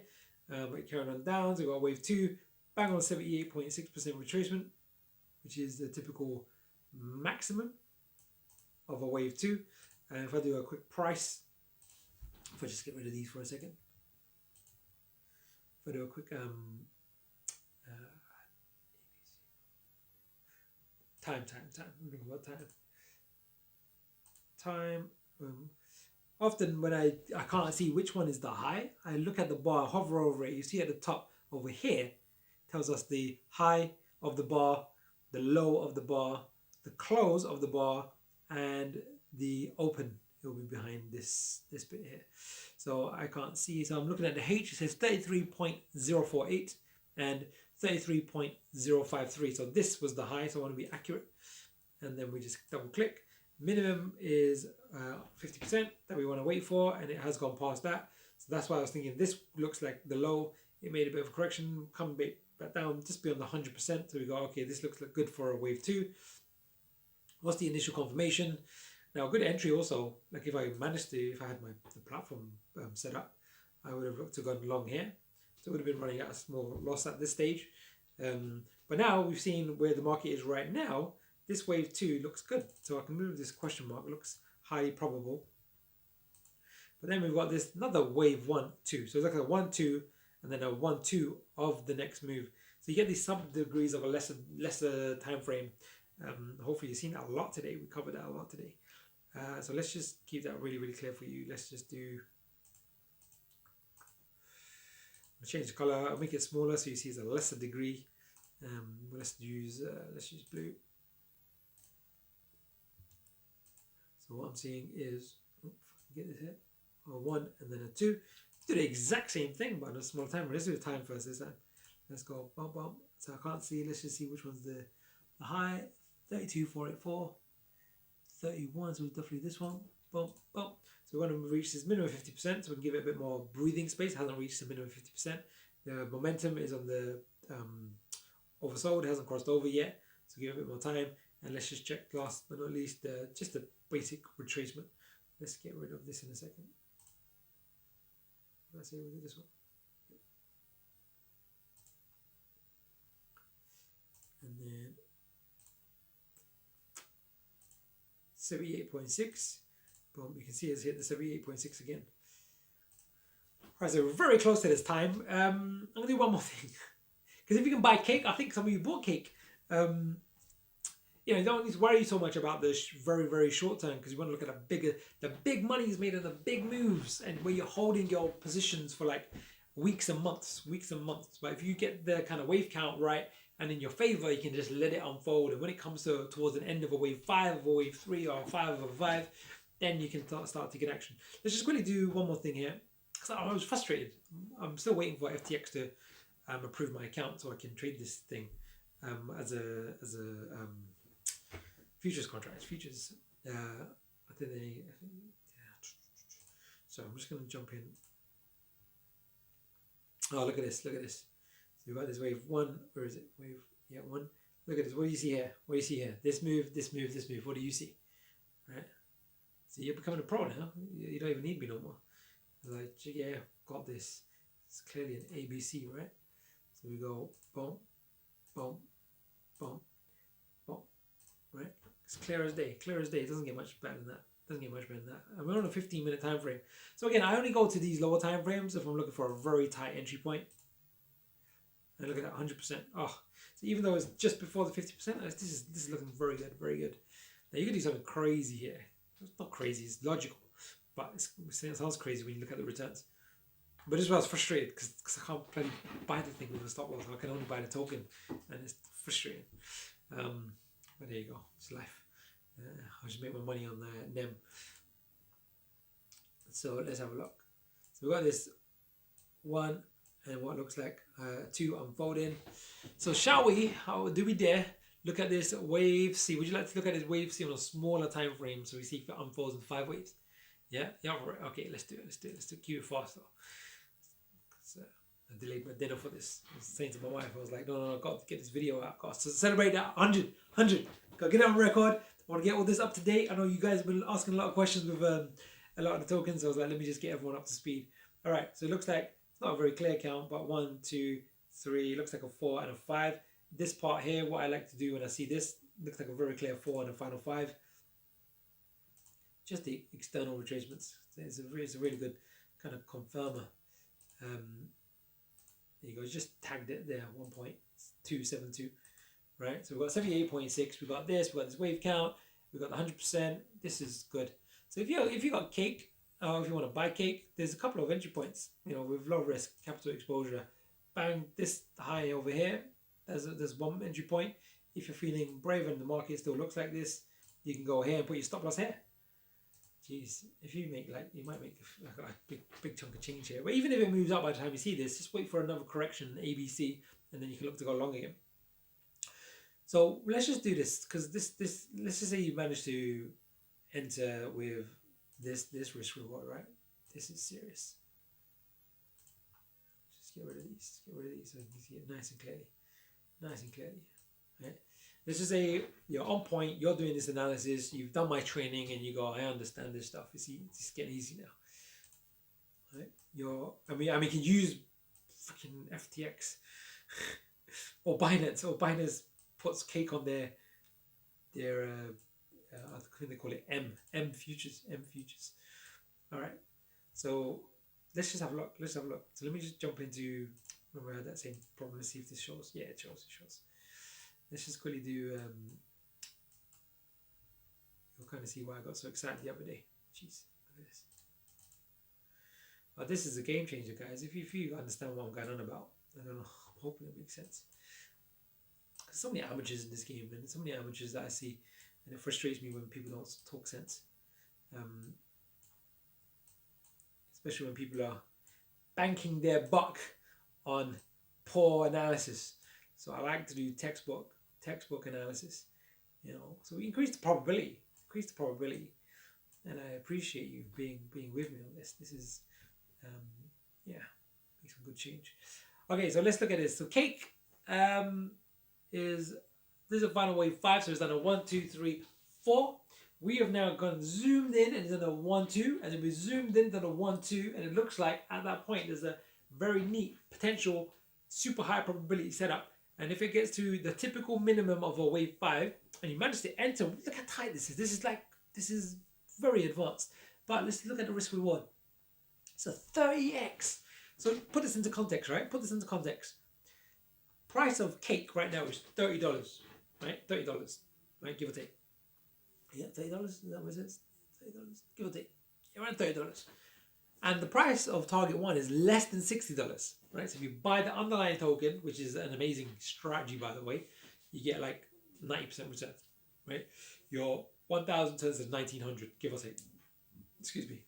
But carrying on down. So we got wave 2, bang on 78.6% retracement, which is the typical maximum of a wave 2. And if I do a quick price, if I just get rid of these for a second, if I do a quick time. I'm thinking about time. Often when I can't see which one is the high, I look at the bar, hover over it. You see at the top over here, tells us the high of the bar, the low of the bar, the close of the bar, and the open. It will be behind this bit here. So I can't see. So I'm looking at the H. It says 33.048 and 33.053. So this was the high. So I want to be accurate. And then we just double click. Minimum is 50% that we want to wait for, and it has gone past that. So that's why I was thinking this looks like the low. It made a bit of a correction, come back down just beyond the 100%. So we go, okay, this looks like good for a wave 2. What's the initial confirmation? Now, a good entry also, like if I managed to, if I had the platform set up, I would have looked to gone long here. So it would have been running at a small loss at this stage. But now we've seen where the market is right now. This wave 2 looks good. So I can move this question mark. It looks highly probable. But then we've got this another wave 1, 2. So it's like a 1, 2, and then a 1, 2 of the next move. So you get these sub degrees of a lesser time frame. Hopefully you've seen that a lot today. We covered that a lot today. So let's just keep that really, really clear for you. Let's just do, I'll change the color. I'll make it smaller so you see it's a lesser degree. Let's use blue. So what I'm seeing is, get this here, a 1 and then a 2. Do the exact same thing but on a small timer. Let's do the time first this time. Let's go bump bump. So I can't see. Let's just see which one's the high. 32.484. 31. So it's definitely this one. Bump bump. So we want to reach this minimum 50%. So we can give it a bit more breathing space. It hasn't reached the minimum 50%. The momentum is on the oversold. It hasn't crossed over yet. So give it a bit more time. And let's just check last but not least just the basic retracement. Let's get rid of this in a second. Let's say we'll do this one. And then 78.6. Boom, you can see it's hit the 78.6 again. Alright, so we're very close to this time. I'm gonna do one more thing. Because if you can buy cake, I think some of you bought cake. You know, you don't need to worry so much about the very, very short term because you want to look at the big money is made in the big moves and where you're holding your positions for like weeks and months. But if you get the kind of wave count right and in your favor, you can just let it unfold. And when it comes towards an end of a wave 5 or wave 3 or 5 of a 5, then you can start to get action. Let's just quickly do one more thing here because I was frustrated. I'm still waiting for FTX to approve my account so I can trade this thing as a futures contracts. Futures. I think they. Yeah. So I'm just going to jump in. Oh, look at this! Look at this. So we've got this wave 1. Where is it? Wave 1. Look at this. What do you see here? What do you see here? This move. This move. This move. What do you see? Right. So you're becoming a pro now. You don't even need me no more. Like, yeah, got this. It's clearly an ABC, right? So we go boom, boom, boom, boom, right? It's clear as day. Clear as day. It doesn't get much better than that. And we're on a 15-minute time frame. So again, I only go to these lower time frames if I'm looking for a very tight entry point. And look at that, 100%. Oh, so even though it's just before the 50%, this is looking very good, very good. Now you can do something crazy here. It's not crazy, it's logical. But it sounds crazy when you look at the returns. But this is why I was frustrated because I can't bloody buy the thing with a stop loss. I can only buy the token, and it's frustrating. But there you go, it's life. I'll just make my money on the NEM. So let's have a look. So we got this one and what looks like two unfolding. So shall we? How do we dare look at this wave C? Would you like to look at this wave C on a smaller time frame so we see if it unfolds in 5 waves? Yeah, yeah, right. Okay, let's do it. Let's do it. Keep it faster. So I delayed my dinner for this. I was saying to my wife, I was like, no, I've got to get this video out. Got to celebrate that 100. Gotta get it on record. I want to get all this up to date. I know you guys have been asking a lot of questions with a lot of the tokens. So I was like, let me just get everyone up to speed. All right, so it looks like it's not a very clear count, but 1, 2, 3. It looks like a 4 and a 5. This part here, what I like to do when I see this, looks like a very clear 4 and a final 5. Just the external retracements. It's a really good kind of confirmer. There you go. Just tagged it there. 1.272. Right. So we've got 78.6. We've got this. We've got this wave count. We've got the 100%. This is good. So if you got cake, or if you want to buy cake, there's a couple of entry points. You know, with low risk, capital exposure. Bang, this high over here. There's one entry point. If you're feeling brave and the market still looks like this, you can go here and put your stop loss here. Jeez, if you make you might make a big chunk of change here. But even if it moves up by the time you see this, just wait for another correction, ABC, and then you can look to go long again. So let's just do this, because this let's just say you manage to enter with this risk reward, right? This is serious. Just get rid of these. So you can see it nice and clearly, right? Let's just say you're on point, you're doing this analysis, you've done my training, and you go, I understand this stuff. It's getting easy now. Right? I mean, you can use freaking FTX or Binance. Binance puts cake on their I think they call it M futures. All right. So let's just have a look. So let me just jump into when we had that same problem. Let's see if this shows. Yeah, it shows. Let's just quickly do, you'll kind of see why I got so excited the other day. Jeez, look at this. Oh, this is a game changer, guys. If you understand what I'm going on about, I don't know, I'm hoping it makes sense. There's so many amateurs in this game, and so many amateurs that I see, and it frustrates me when people don't talk sense. Especially when people are banking their buck on poor analysis. So I like to do textbook analysis, you know. So we increase the probability, and I appreciate you being with me on this. This is, make some good change. Okay, so let's look at this. So cake this is a final wave 5, so it's done a 1, 2, 3, 4. We have now gone zoomed in and it's done a 1, 2, and then we zoomed in, done a 1, 2, and it looks like at that point there's a very neat potential super high probability setup. And if it gets to the typical minimum of a wave 5 and you manage to enter, look how tight this is. This is very advanced. But let's look at the risk reward. It's a 30x. So put this into context, right? Price of cake right now is $30, right? $30, right? Give or take. Yeah, $30. Is that what it is? $30, give or take. Around $30. And the price of target 1 is less than $60, right? So if you buy the underlying token, which is an amazing strategy, by the way, you get like 90% return, right? Your 1,000 turns into 1,900, give or take. Excuse me.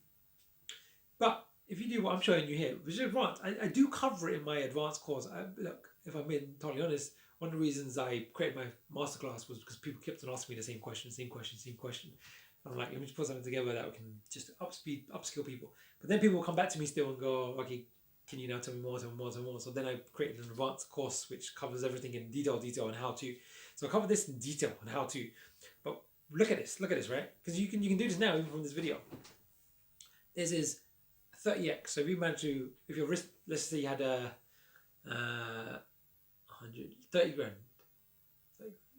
But if you do what I'm showing you here, which is advanced, I do cover it in my advanced course. Look, if I'm being totally honest, one of the reasons I created my masterclass was because people kept on asking me the same question. I'm like, let me just put something together that we can just upskill people. But then people will come back to me still and go, okay, can you now tell me more? So then I created an advanced course which covers everything in detail on how to. So I cover this in detail on how to. But look at this, right? Because you can do this now even from this video. This is 30x. So if you manage to, if your risk, let's say you had a 30 grand.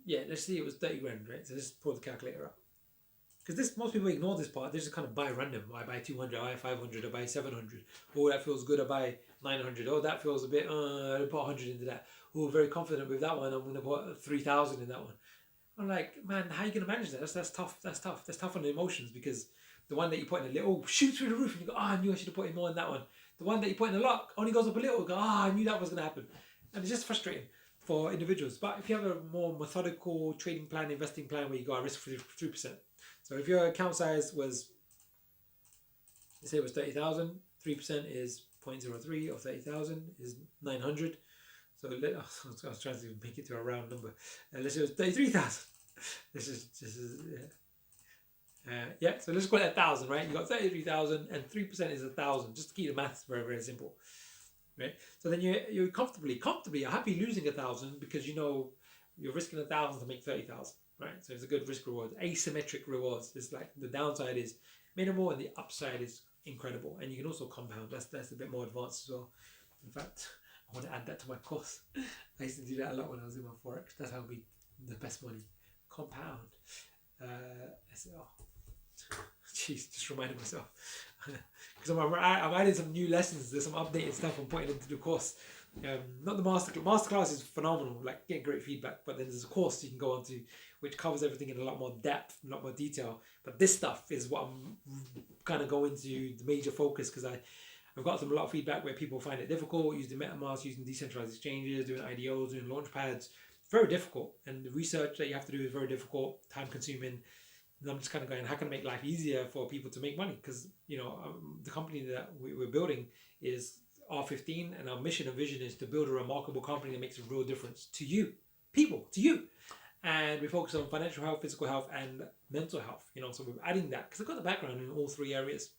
Yeah, let's say it was 30 grand, right? So just pull the calculator up. Because most people ignore this part. They just kind of buy random. I buy 200, I buy 500, I buy 700. Oh, that feels good. I buy 900. Oh, that feels a bit. I put 100 into that. Oh, very confident with that one. I'm going to put 3,000 in that one. I'm like, man, how are you going to manage that? That's tough. That's tough on the emotions, because The one that you put in a little shoot through the roof and you go, I knew I should have put in more in that one. The one that you put in a lot only goes up a little, go, I knew that was going to happen. And it's just frustrating for individuals. But if you have a more methodical trading plan, investing plan where you go, I risk 3%. So if your account size was, let's say it was 30,000, 3% is 0.03 of 30,000 is 900. So I was trying to make it to a round number. Let's say it was 33,000. This is yeah. So let's call it 1,000, right? You got 33,000, and 3% is 1,000. Just to keep the maths very, very simple, right? So then you're comfortably happy losing 1,000 because you know you're risking 1,000 to make 30,000, right? So it's a good risk reward. Asymmetric rewards. It's like the downside is minimal and the upside is incredible, and you can also compound. That's a bit more advanced as well. In fact, I want to add that to my course. I used to do that a lot when I was in my forex. That's how I made the best money. Compound. Jeez, just reminded myself because I'm adding some new lessons. There's some updated stuff I'm putting into the course. Not the masterclass is phenomenal, like getting great feedback. But then there's a course you can go on to which covers everything in a lot more depth, a lot more detail. But this stuff is what I'm kind of going to the major focus because I've got a lot of feedback where people find it difficult using MetaMask, using decentralized exchanges, doing IDOs, doing launch pads. Very difficult, and the research that you have to do is very difficult, time consuming. And I'm just kind of going, how can I make life easier for people to make money? Because you know, the company that we're building is R15, and our mission and vision is to build a remarkable company that makes a real difference to you, people, to you. And we focus on financial health, physical health, and mental health. You know, so we're adding that because I've got the background in all three areas.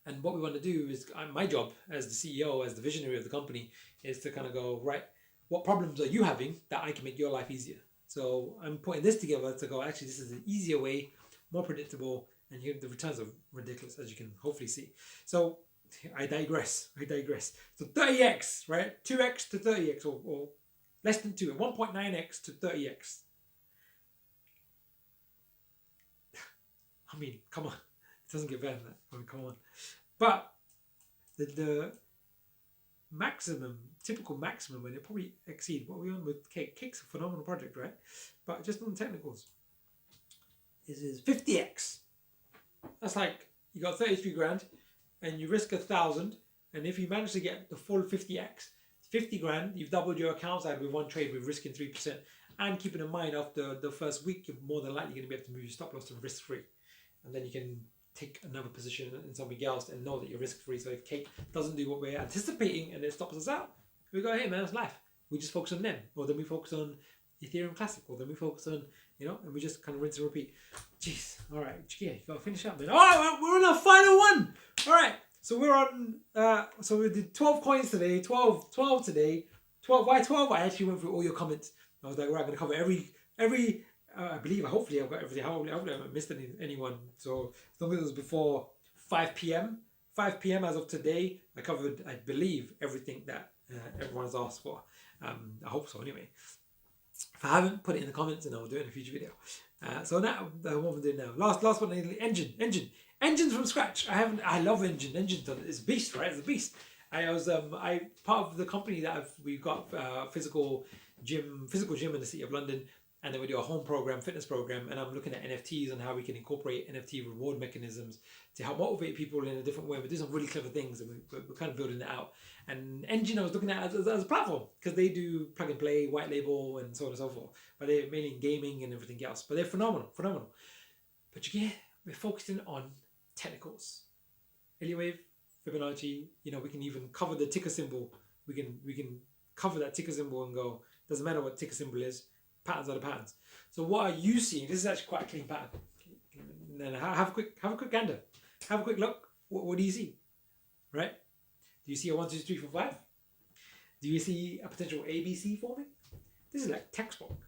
And what we want to do is, my job as the CEO, as the visionary of the company, is to kind of go, right, what problems are you having that I can make your life easier? So I'm putting this together to go, actually, this is an easier way, more predictable, and the returns are ridiculous, as you can hopefully see. So I digress. So 30x, right? 2x to 30x, or less than 2, 1.9x to 30x. I mean, come on. It doesn't get better than that. I mean, come on. But the maximum, typical maximum, and it probably exceed what we're on with Cake. Cake's a phenomenal project, right? But just on the technicals, is 50x. That's like you got 33 grand and you risk 1,000, and if you manage to get the full 50x, 50 grand, you've doubled your account side with one trade with risking 3%. And keeping in mind, after the first week, you're more than likely going to be able to move your stop loss to risk free, and then you can take another position in something else and know that you're risk free. So if Cake doesn't do what we're anticipating and it stops us out, we go, hey man, it's life. We just focus on them, or then we focus on Ethereum Classic, or then we focus on, you know, and we just kind of rinse and repeat. Jeez, all right, Jagir, you gotta finish up, man. All right, we're on our final one. All right, so we're on. So we did 12 coins today, 12 today. 12. Why 12? I actually went through all your comments. I was like, right, I'm gonna cover every. Hopefully I've got everything. Hopefully I haven't missed anyone. So as long as it was before 5 p.m. 5 p.m. as of today, I covered, I believe, everything that everyone's asked for. I hope so anyway. If I haven't, put it in the comments and I'll do it in a future video. So now, what we're doing now. Last but not least, Enjin from scratch. I love Enjin. Enjin is a beast, right? It's a beast. I was part of the company that we've got physical gym in the city of London. And then we do a home program, fitness program, and I'm looking at NFTs and how we can incorporate NFT reward mechanisms to help motivate people in a different way. We do some really clever things, and we're kind of building that out. And Enjin I was looking at as a platform, because they do plug and play, white label, and so on and so forth. But they're mainly in gaming and everything else. But they're phenomenal. But we're focusing on technicals. Elliot, Fibonacci, you know, we can even cover the ticker symbol. We can cover that ticker symbol and go, doesn't matter what ticker symbol is. Patterns are the patterns. So what are you seeing? This is actually quite a clean pattern. And then have a quick gander. Have a quick look. What do you see? Right? Do you see a 1, 2, 3, 4, 5? Do you see a potential ABC forming? This is like textbook.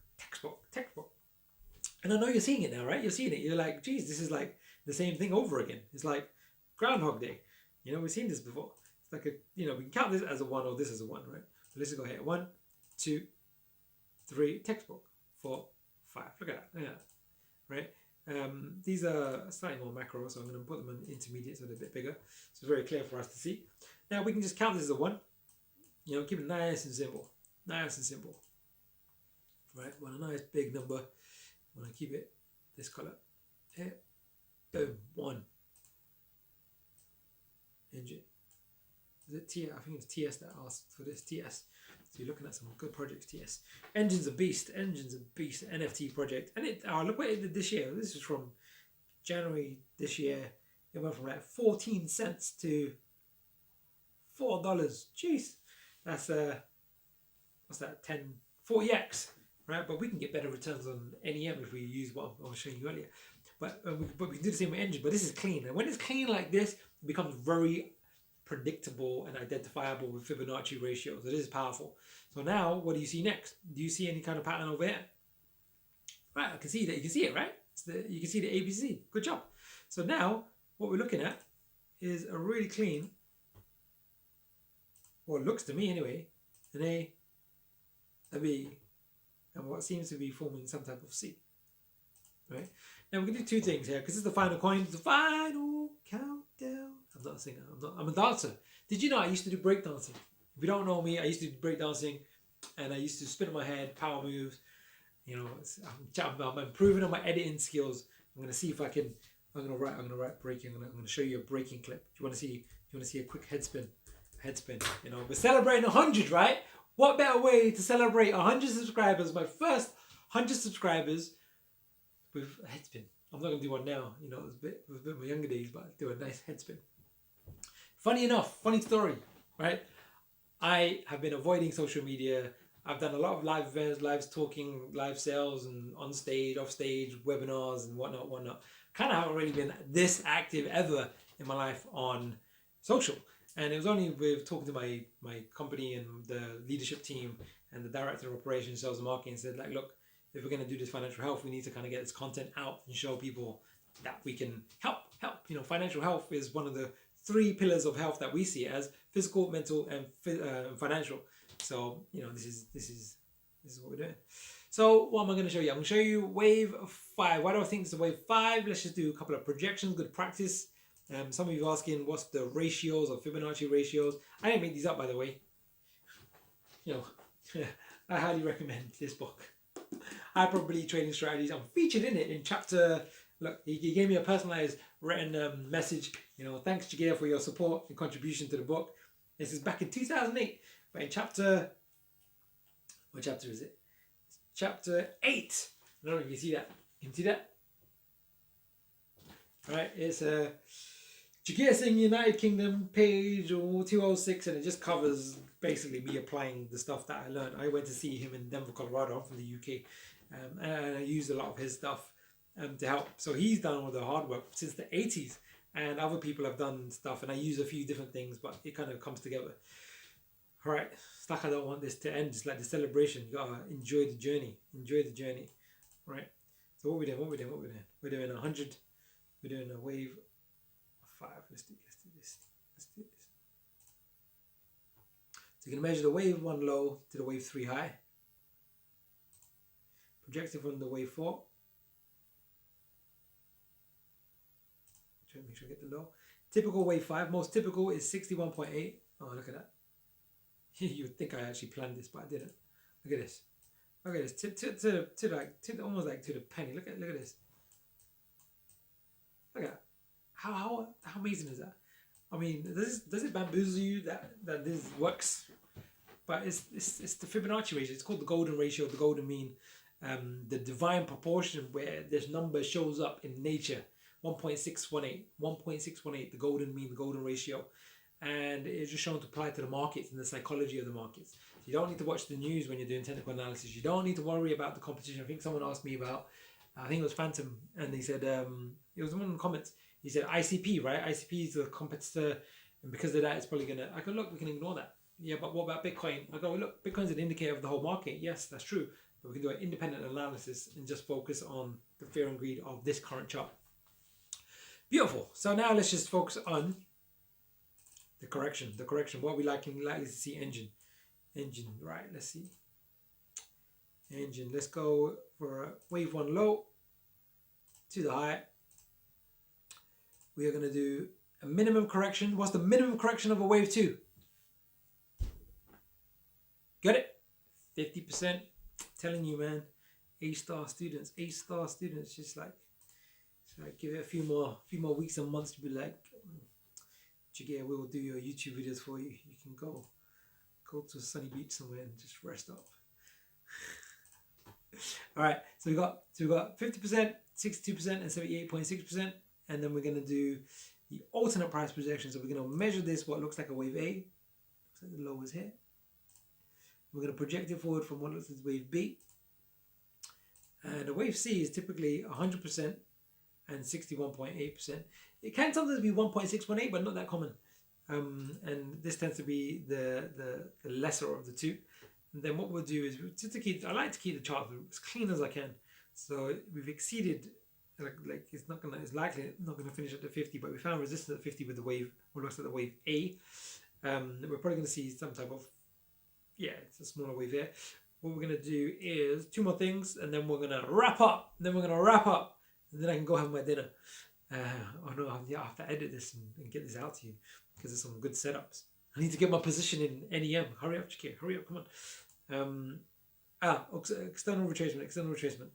And I know you're seeing it now, right? You're seeing it. You're like, geez, this is like the same thing over again. It's like Groundhog Day. You know, we've seen this before. It's like we can count this as a 1 or this as a 1, right? So let's go here. 1, 2, 3, textbook, 4, 5. Look at that. Yeah. Right? These are slightly more macro, so I'm going to put them in intermediate so they're a bit bigger. So it's very clear for us to see. Now we can just count this as a 1. You know, keep it nice and simple. Right? Want a nice big number. Want to keep it this color here. Boom, one. Enjin. Is it TS? I think it's TS that asked for this. TS. So you're looking at some good projects. TS. Enjin's a beast. Enjin's a beast. NFT project. And it. Look what it did this year. This is from January this year. It went from like 14 cents to $4. Jeez, that's what's that? 40x, right? But we can get better returns on NEM if we use what I was showing you earlier. But we can do the same with Enjin. But this is clean, and when it's clean like this, it becomes very predictable and identifiable with Fibonacci ratios. It is powerful. So now, what do you see next? Do you see any kind of pattern over here? Right, I can see that. You can see it, right? You can see the ABC. Good job. So now, what we're looking at is a really clean, well, it looks to me anyway, an A, a B, and what seems to be forming some type of C. Right? Now we're going to do two things here, because this is the final coin, the final countdown. I'm not a singer, I'm a dancer. Did you know I used to do breakdancing? If you don't know me, I used to do breakdancing, and I used to spin on my head, power moves. You know, I'm improving on my editing skills. I'm going to see if I can. I'm going to write breaking. I'm going to show you a breaking clip. Do you want to see? You want to see a quick headspin? Headspin. You know, we're celebrating 100, right? What better way to celebrate 100 subscribers? My first 100 subscribers with a headspin. I'm not going to do one now. You know, it was a bit of my younger days, but I'll do a nice headspin. Funny enough, funny story, right? I have been avoiding social media. I've done a lot of live events, live talking, live sales, and on stage, off stage, webinars, and whatnot. Kind of haven't really been this active ever in my life on social. And it was only with talking to my company and the leadership team and the director of operations, sales and marketing, said, like, look, if we're going to do this financial health, we need to kind of get this content out and show people that we can help. You know, financial health is one of the 3 pillars of health that we see as: physical, mental, and financial. So, you know, this is what we're doing. So what am I going to show you? I'm going to show you wave 5. Why do I think it's a wave 5? Let's just do a couple of projections, good practice. Some of you are asking what's the ratios or Fibonacci ratios. I didn't make these up, by the way. You know, I highly recommend this book. Hyperbole Trading Strategies. I'm featured in it in chapter. Look, he gave me a personalized written message. You know, thanks Jagir for your support and contribution to the book. This is back in 2008. But in chapter, what chapter is it? It's chapter 8. I don't know if you see that. Can you see that? All right, it's a Jagir Singh United Kingdom page 206, and it just covers basically me applying the stuff that I learned. I went to see him in Denver, Colorado. I'm from the UK, and I used a lot of his stuff to help. So he's done all the hard work since the 80s, and other people have done stuff, and I use a few different things, but it kind of comes together. All right, it's like I don't want this to end. It's like the celebration. You gotta enjoy the journey. Enjoy the journey. All right. So what we doing? We're doing 100. We're doing a wave of 5. Let's do this. So you can measure the wave 1 low to the wave 3 high. Project it from the wave 4. Try to make sure I get the low. Typical wave 5. Most typical is 61.8. Oh, look at that. You would think I actually planned this, but I didn't. Look at this. Look at this. Almost like to the penny. Look at this. Look at that. How amazing is that? I mean, does it bamboozle you that this works? But it's the Fibonacci ratio. It's called the golden ratio, the golden mean, the divine proportion where this number shows up in nature. 1.618, the golden mean, the golden ratio. And it's just shown to apply to the markets and the psychology of the markets. So you don't need to watch the news when you're doing technical analysis. You don't need to worry about the competition. I think someone asked me about, I think it was Fantom, and he said, it was one in the comments, he said ICP, right? ICP is the competitor, and because of that, it's probably gonna, I go, look, we can ignore that. Yeah, but what about Bitcoin? I go, look, Bitcoin's an indicator of the whole market. Yes, that's true. But we can do an independent analysis and just focus on the fear and greed of this current chart. Beautiful. So now let's just focus on the correction. What we likely to see. Enjin, right? Let's see. Enjin. Let's go for a wave 1 low to the high. We are going to do a minimum correction. What's the minimum correction of a wave 2? Got it? 50%. Telling you, man. A-star students. Just like So I give it a few more weeks and months to be like, Jagir, we will do your YouTube videos for you. You can go to a sunny beach somewhere and just rest up. All right, so we got 50%, 62%, and 78.6%, and then we're gonna do the alternate price projection. So we're gonna measure this, what looks like a wave A, looks like the low is here. We're gonna project it forward from what looks like wave B, and a wave C is typically 100% and 61.8%. It can sometimes be 1.618, but not that common. And this tends to be the lesser of the two. And then what we'll do is I like to keep the chart as clean as I can. So we've exceeded, like it's likely not gonna finish at the 50, but we found resistance at 50 with the wave, what looks like the wave A. We're probably gonna see some type of, it's a smaller wave there. What we're gonna do is two more things, and then we're gonna wrap up. And then I can go have my dinner. Oh no, I have to edit this and get this out to you because there's some good setups. I need to get my position in NEM. Hurry up, Jagir. Hurry up, come on. External retracement.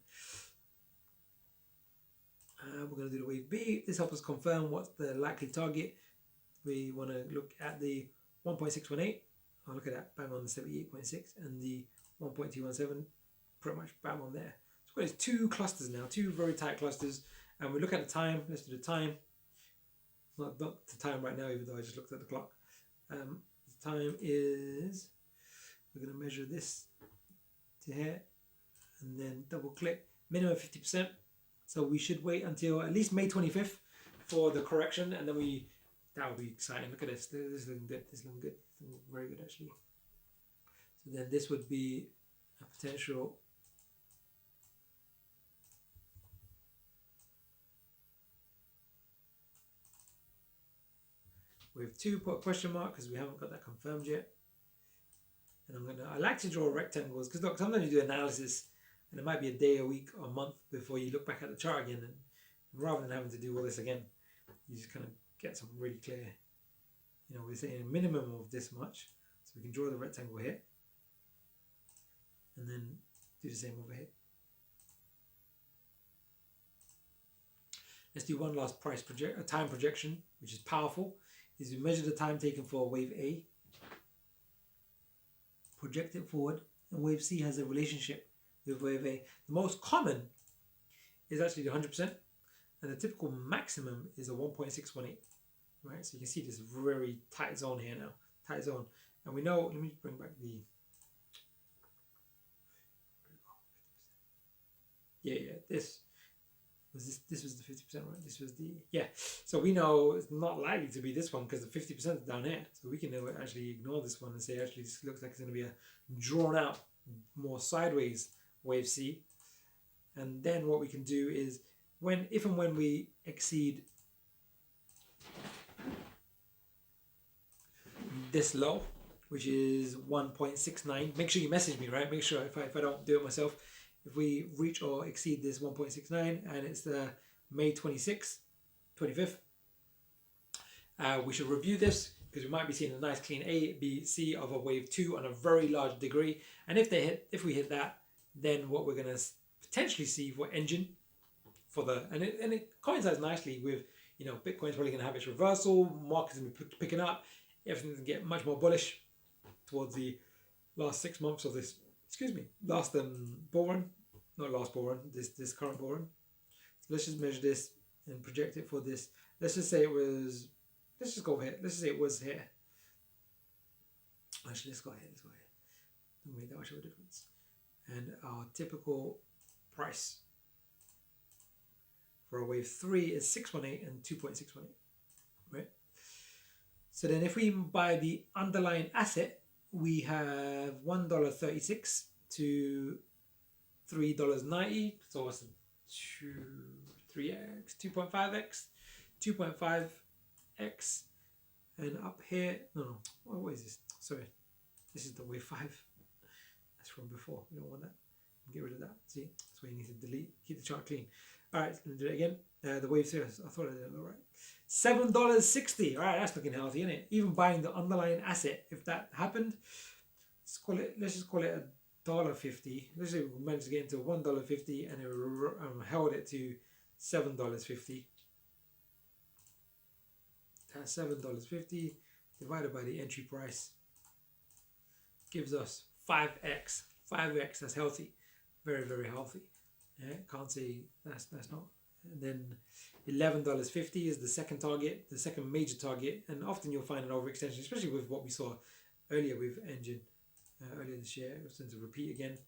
We're going to do the wave B. This helps us confirm what's the likely target. We want to look at the 1.618. I'll look at that, bang on the 78.6, and the 1.217, pretty much bang on there. So we've got two clusters now, two very tight clusters. And we look at the time. Let's do the time. Not the time right now, even though I just looked at the clock. The time is, we're going to measure this to here and then double click, minimum 50%. So we should wait until at least May 25th for the correction, and then that would be exciting. Look at this. This is looking good. This is looking good. Very good, actually. So then this would be a potential. We have two, put a question mark because we haven't got that confirmed yet. And I like to draw rectangles because look, sometimes you do analysis and it might be a day, a week, or a month before you look back at the chart again. And rather than having to do all this again, you just kind of get some really clear, we're saying a minimum of this much. So we can draw the rectangle here and then do the same over here. Let's do one last time projection, which is powerful. Is we measure the time taken for wave A, project it forward, and wave C has a relationship with wave A. The most common is actually the 100%, and the typical maximum is a 1.618. Right, so you can see this very tight zone here now, tight zone, and we know. Let me bring back the. This was the 50%, right? This was the, so we know it's not likely to be this one because the 50% is down here. So we can actually ignore this one and say, actually, this looks like it's going to be a drawn out, more sideways wave C. And then what we can do is, if and when we exceed this low, which is 1.69, make sure you message me, right? Make sure if I don't do it myself, if we reach or exceed this 1.69 and it's the May 26th, 25th, we should review this because we might be seeing a nice clean A, B, C of a wave 2 on a very large degree. And if we hit that, then what we're going to potentially see for Enjin, and it coincides nicely with, Bitcoin's probably going to have its reversal, markets going to be picking up, everything's going to get much more bullish towards the last 6 months of this. Last bull run, not last bull run, this current bull run. So let's just measure this and project it for this. Let's just say it was, let's just go here. Let's just say it was here. Actually, let's go here. Doesn't make that much of a difference. And our typical price for a wave 3 is 618 and 2.618, right? So then if we buy the underlying asset, we have $1.36 to $3.90. So what's 3x, 2.5x, 2.5x, and up here, what is this? Sorry, this is the wave 5. That's from before. We don't want that. Get rid of that. See, that's why you need to delete. Keep the chart clean. All right, let's do it again. The wave 0. I thought I did it all right. $7.60. All right, that's looking healthy, isn't it? Even buying the underlying asset, if that happened, let's just call it $1.50. Let's say we managed to get into $1.50 and it held it to $7.50. That's $7.50 divided by the entry price gives us 5x. 5x, that's healthy. Very, very healthy. Yeah, can't say that's not. And then $11.50 is the second target, the second major target. And often you'll find an overextension, especially with what we saw earlier with Enjin earlier this year. It was to repeat again.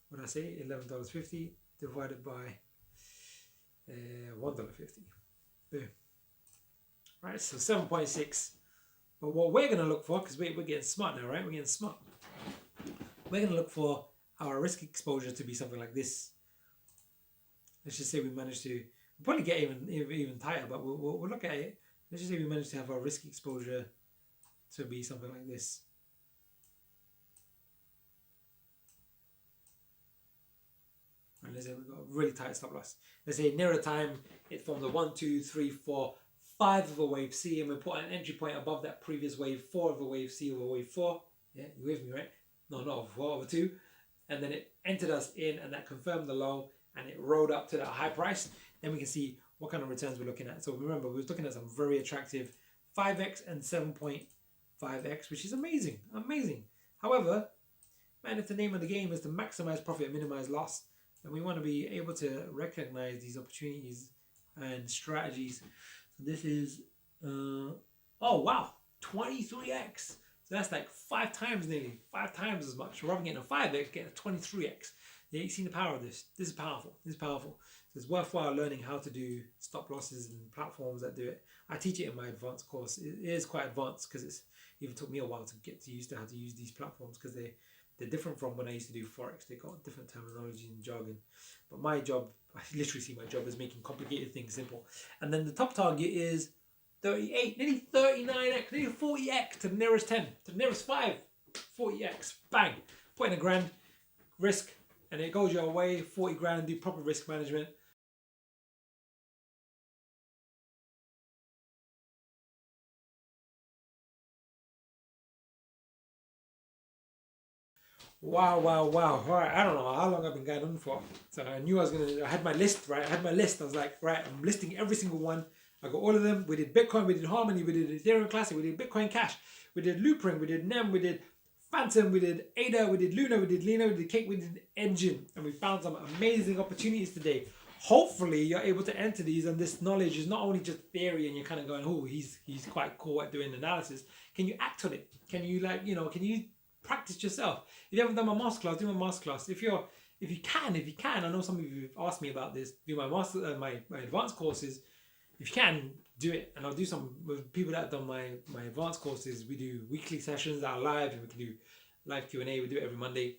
What I say, $11.50 divided by $1.50. Boom. Right, so 7.6. But what we're going to look for, because we're getting smart now, right? We're getting smart. We're going to look for our risk exposure to be something like this. Let's just say we managed to, we'll probably get even tighter, but we'll look at it. Let's just say we managed to have our risk exposure to be something like this. And let's say we've got a really tight stop loss. Let's say nearer time, it forms a 1, 2, 3, 4, 5 of a wave C, and we put an entry point above that previous wave 4 of a wave C over wave 4. Yeah, you with me, right? No, not over 4, over 2. And then it entered us in, and that confirmed the low, and it rode up to that high price. Then we can see what kind of returns we're looking at. So remember, we were looking at some very attractive 5x and 7.5x, which is amazing, amazing. However, man, if the name of the game is to maximize profit, minimize loss, and we want to be able to recognize these opportunities and strategies. So this is, oh wow, 23x. So that's like 5 times nearly, 5 times as much. Rather than getting a 5x, getting a 23x. Yeah, you've seen the power of this. This is powerful. This is powerful. So it's worthwhile learning how to do stop losses and platforms that do it. I teach it in my advanced course. It is quite advanced because it's even took me a while to get used to how to use these platforms, because they're different from when I used to do Forex. They got different terminology and jargon. But my job, I literally see my job as making complicated things simple. And then the top target is 38, nearly 39x, nearly 40x to the nearest 10, to the nearest 5, 40x, bang. Put in a grand risk, and it goes your way, 40 grand, do proper risk management. Wow, wow, wow. All right, I don't know how long I've been going on for. So I knew I had my list, right? I had my list. I was like, right, I'm listing every single one. I got all of them. We did Bitcoin, we did Harmony, we did Ethereum Classic, we did Bitcoin Cash, we did Loopring, we did NEM, we did Fantom, we did ADA, we did Luna, we did Lina, we did Cake, we did Enjin. And we found some amazing opportunities today. Hopefully you're able to enter these, and this knowledge is not only just theory and you're kind of going, oh, he's quite cool at doing analysis. Can you act on it? Can you can you practice yourself? If you haven't done my masterclass, do my masterclass. If you can, I know some of you have asked me about this, do my my advanced courses. If you can, do it. And I'll do some with people that have done my advanced courses. We do weekly sessions that are live, and we can do live Q&A. We do it every Monday.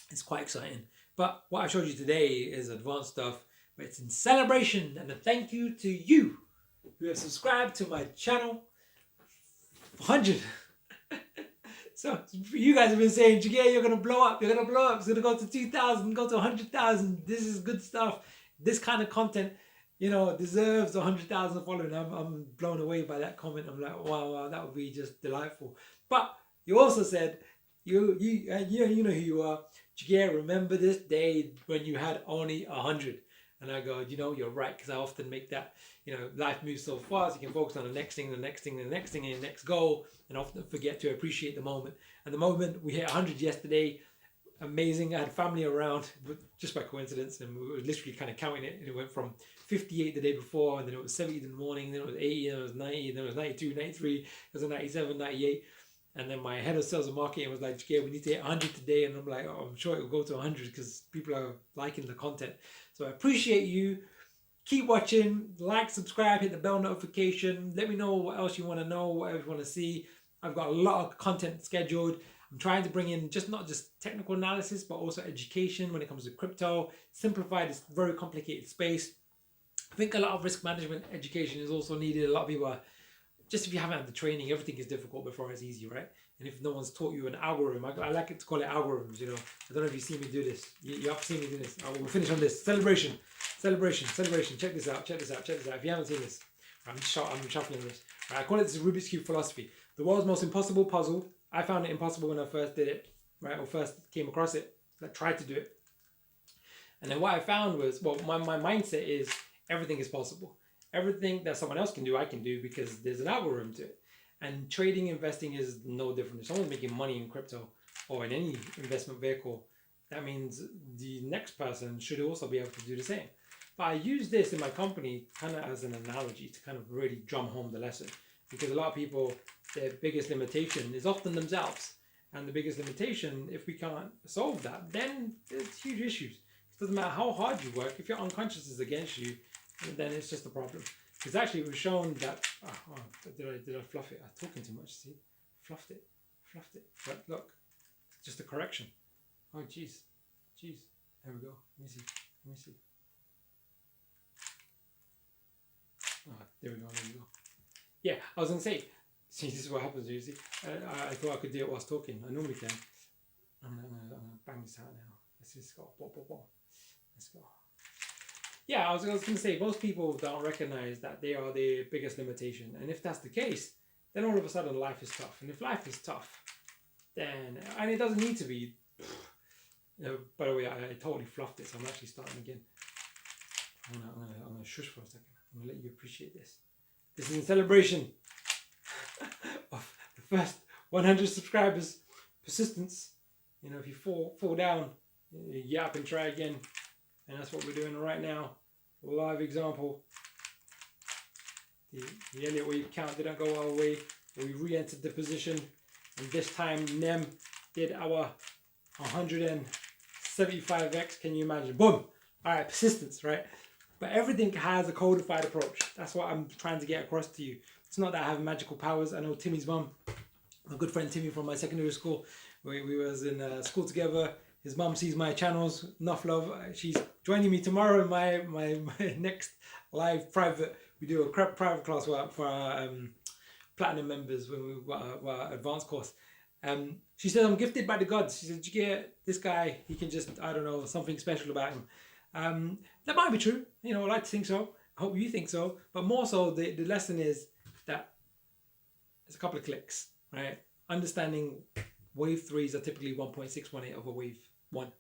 It's quite exciting. But what I showed you today is advanced stuff, but it's in celebration and a thank you to you who have subscribed to my channel. 100. So you guys have been saying, Jagir, you're going to blow up. You're going to blow up. It's going to go to 2,000, go to 100,000. This is good stuff. This kind of content, deserves 100,000 following. I'm blown away by that comment. I'm like, wow, that would be just delightful. But you also said, you know who you are. Jagir, remember this day when you had only 100. And I go, you're right, because I often make that, life moves so fast, you can focus on the next thing, the next thing, the next thing, and the next goal, and often forget to appreciate the moment. And the moment we hit 100 yesterday, amazing. I had family around, but just by coincidence, and we were literally kind of counting it, and it went from 58 the day before, and then it was 70 in the morning, then it was 80, then it was 90, then it was 92, 93, it was 97, 98. And then my head of sales and marketing was like, Jagir, we need to hit 100 today. And I'm like, oh, I'm sure it will go to 100 because people are liking the content. So I appreciate you. Keep watching, like, subscribe, hit the bell notification. Let me know what else you want to know, whatever you want to see. I've got a lot of content scheduled. I'm trying to bring in not just technical analysis, but also education when it comes to crypto. Simplify this very complicated space. I think a lot of risk management education is also needed. A lot of people are, just if you haven't had the training, everything is difficult before it's easy, right? And if no one's taught you an algorithm, I like it to call it algorithms, I don't know if you've seen me do this. You have seen me do this. We'll finish on this. Celebration. Check this out. If you haven't seen this, I'm shuffling this. Right, I call it this Rubik's Cube philosophy. The world's most impossible puzzle. I found it impossible when I first did it, right? Or first came across it. I tried to do it. And then what I found was, my mindset is, everything is possible. Everything that someone else can do, I can do because there's an algorithm to it. And trading, investing is no different. If someone's making money in crypto or in any investment vehicle, that means the next person should also be able to do the same. But I use this in my company kind of as an analogy to kind of really drum home the lesson, because a lot of people, their biggest limitation is often themselves. And the biggest limitation, if we can't solve that, then there's huge issues. It doesn't matter how hard you work, if your unconscious is against you, then it's just a problem. Because actually it was shown that, did I fluff it? I'm talking too much, see? Fluffed it. But look, it's just a correction. Oh, jeez. There we go. Let me see. Oh, there we go. Yeah, I was going to say, see, this is what happens, you see. I thought I could do it whilst talking. I normally can. I'm gonna bang this out now. Let's just go. Let's go. Yeah, I was going to say, most people don't recognize that they are their biggest limitation. And if that's the case, then all of a sudden life is tough. And if life is tough, then, and it doesn't need to be, by the way, I totally fluffed it, so I'm actually starting again. I'm gonna shush for a second. I'm gonna let you appreciate this. This is in celebration of the first 100 subscribers. Persistence. You know, if you fall down, you get up and try again. And that's what we're doing right now. Live example. The Elliot wave count didn't go our way. We re-entered the position. And this time NEM did our 175x. Can you imagine? Boom! Alright, persistence, right? But everything has a codified approach. That's what I'm trying to get across to you. It's not that I have magical powers. I know Timmy's mum, my good friend Timmy from my secondary school, we was in school together. His mum sees my channels, enough love. She's joining me tomorrow in my next live private. We do a private class for our platinum members when we our advanced course. She said, I'm gifted by the gods. She said, Jagir, this guy, he can just, I don't know, something special about him. That might be true. You know, I like to think so. I hope you think so. But more so, the lesson is that it's a couple of clicks, right? Understanding wave 3s are typically 1.618 of a wave 1.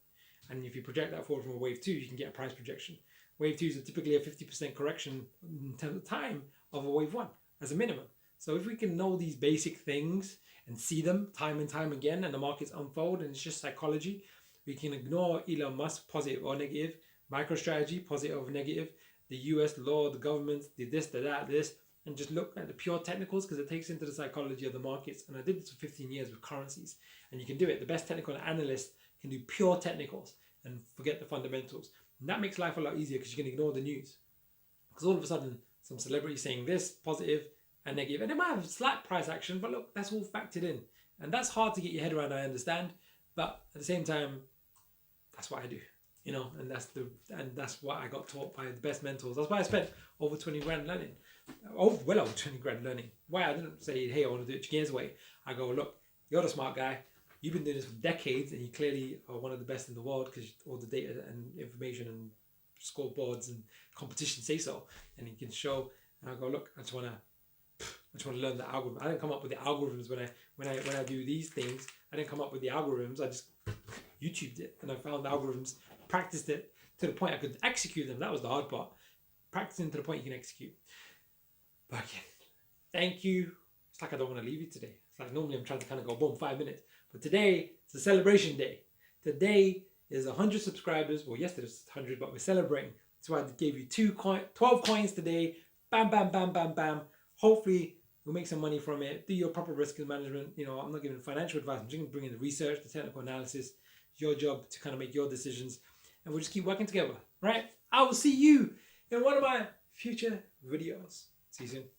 And if you project that forward from a wave 2, you can get a price projection. Wave 2s are typically a 50% correction in terms of time of a wave 1 as a minimum. So if we can know these basic things and see them time and time again, and the markets unfold, and it's just psychology, we can ignore Elon Musk, positive or negative, MicroStrategy, positive or negative, the US law, the government, the this, the that, this, and just look at the pure technicals, because it takes into the psychology of the markets. And I did this for 15 years with currencies, and you can do it. The best technical analyst can do pure technicals and forget the fundamentals. And that makes life a lot easier, because you can ignore the news. Because all of a sudden, some celebrity saying this, positive and negative, and it might have slight price action, but look, that's all factored in. And that's hard to get your head around, I understand. But at the same time, that's what I do. You know, and that's what I got taught by the best mentors. That's why I spent over 20 grand learning. Well over 20 grand learning. Why I didn't say, hey, I want to do it Jagir's way. I go, look, you're the smart guy. You've been doing this for decades, and you clearly are one of the best in the world, because all the data and information and scoreboards and competition say so. And you can show. And I go, look, I just want to learn the algorithm. I didn't come up with the algorithms when I do these things. I didn't come up with the algorithms. I just YouTubed it, and I found the algorithms, practiced it to the point I could execute them. That was the hard part. Practicing to the point you can execute. But again, thank you. It's like I don't want to leave you today. It's like normally I'm trying to kind of go boom, 5 minutes. But today, it's a celebration day. Today is 100 subscribers. Well, yesterday was 100, but we're celebrating. That's why I gave you 12 coins today. Bam, bam, bam, bam, bam. Hopefully, you'll make some money from it. Do your proper risk management. You know, I'm not giving financial advice. I'm just going to bring in the research, the technical analysis. It's your job to kind of make your decisions. And we'll just keep working together, right? I will see you in one of my future videos. See you soon.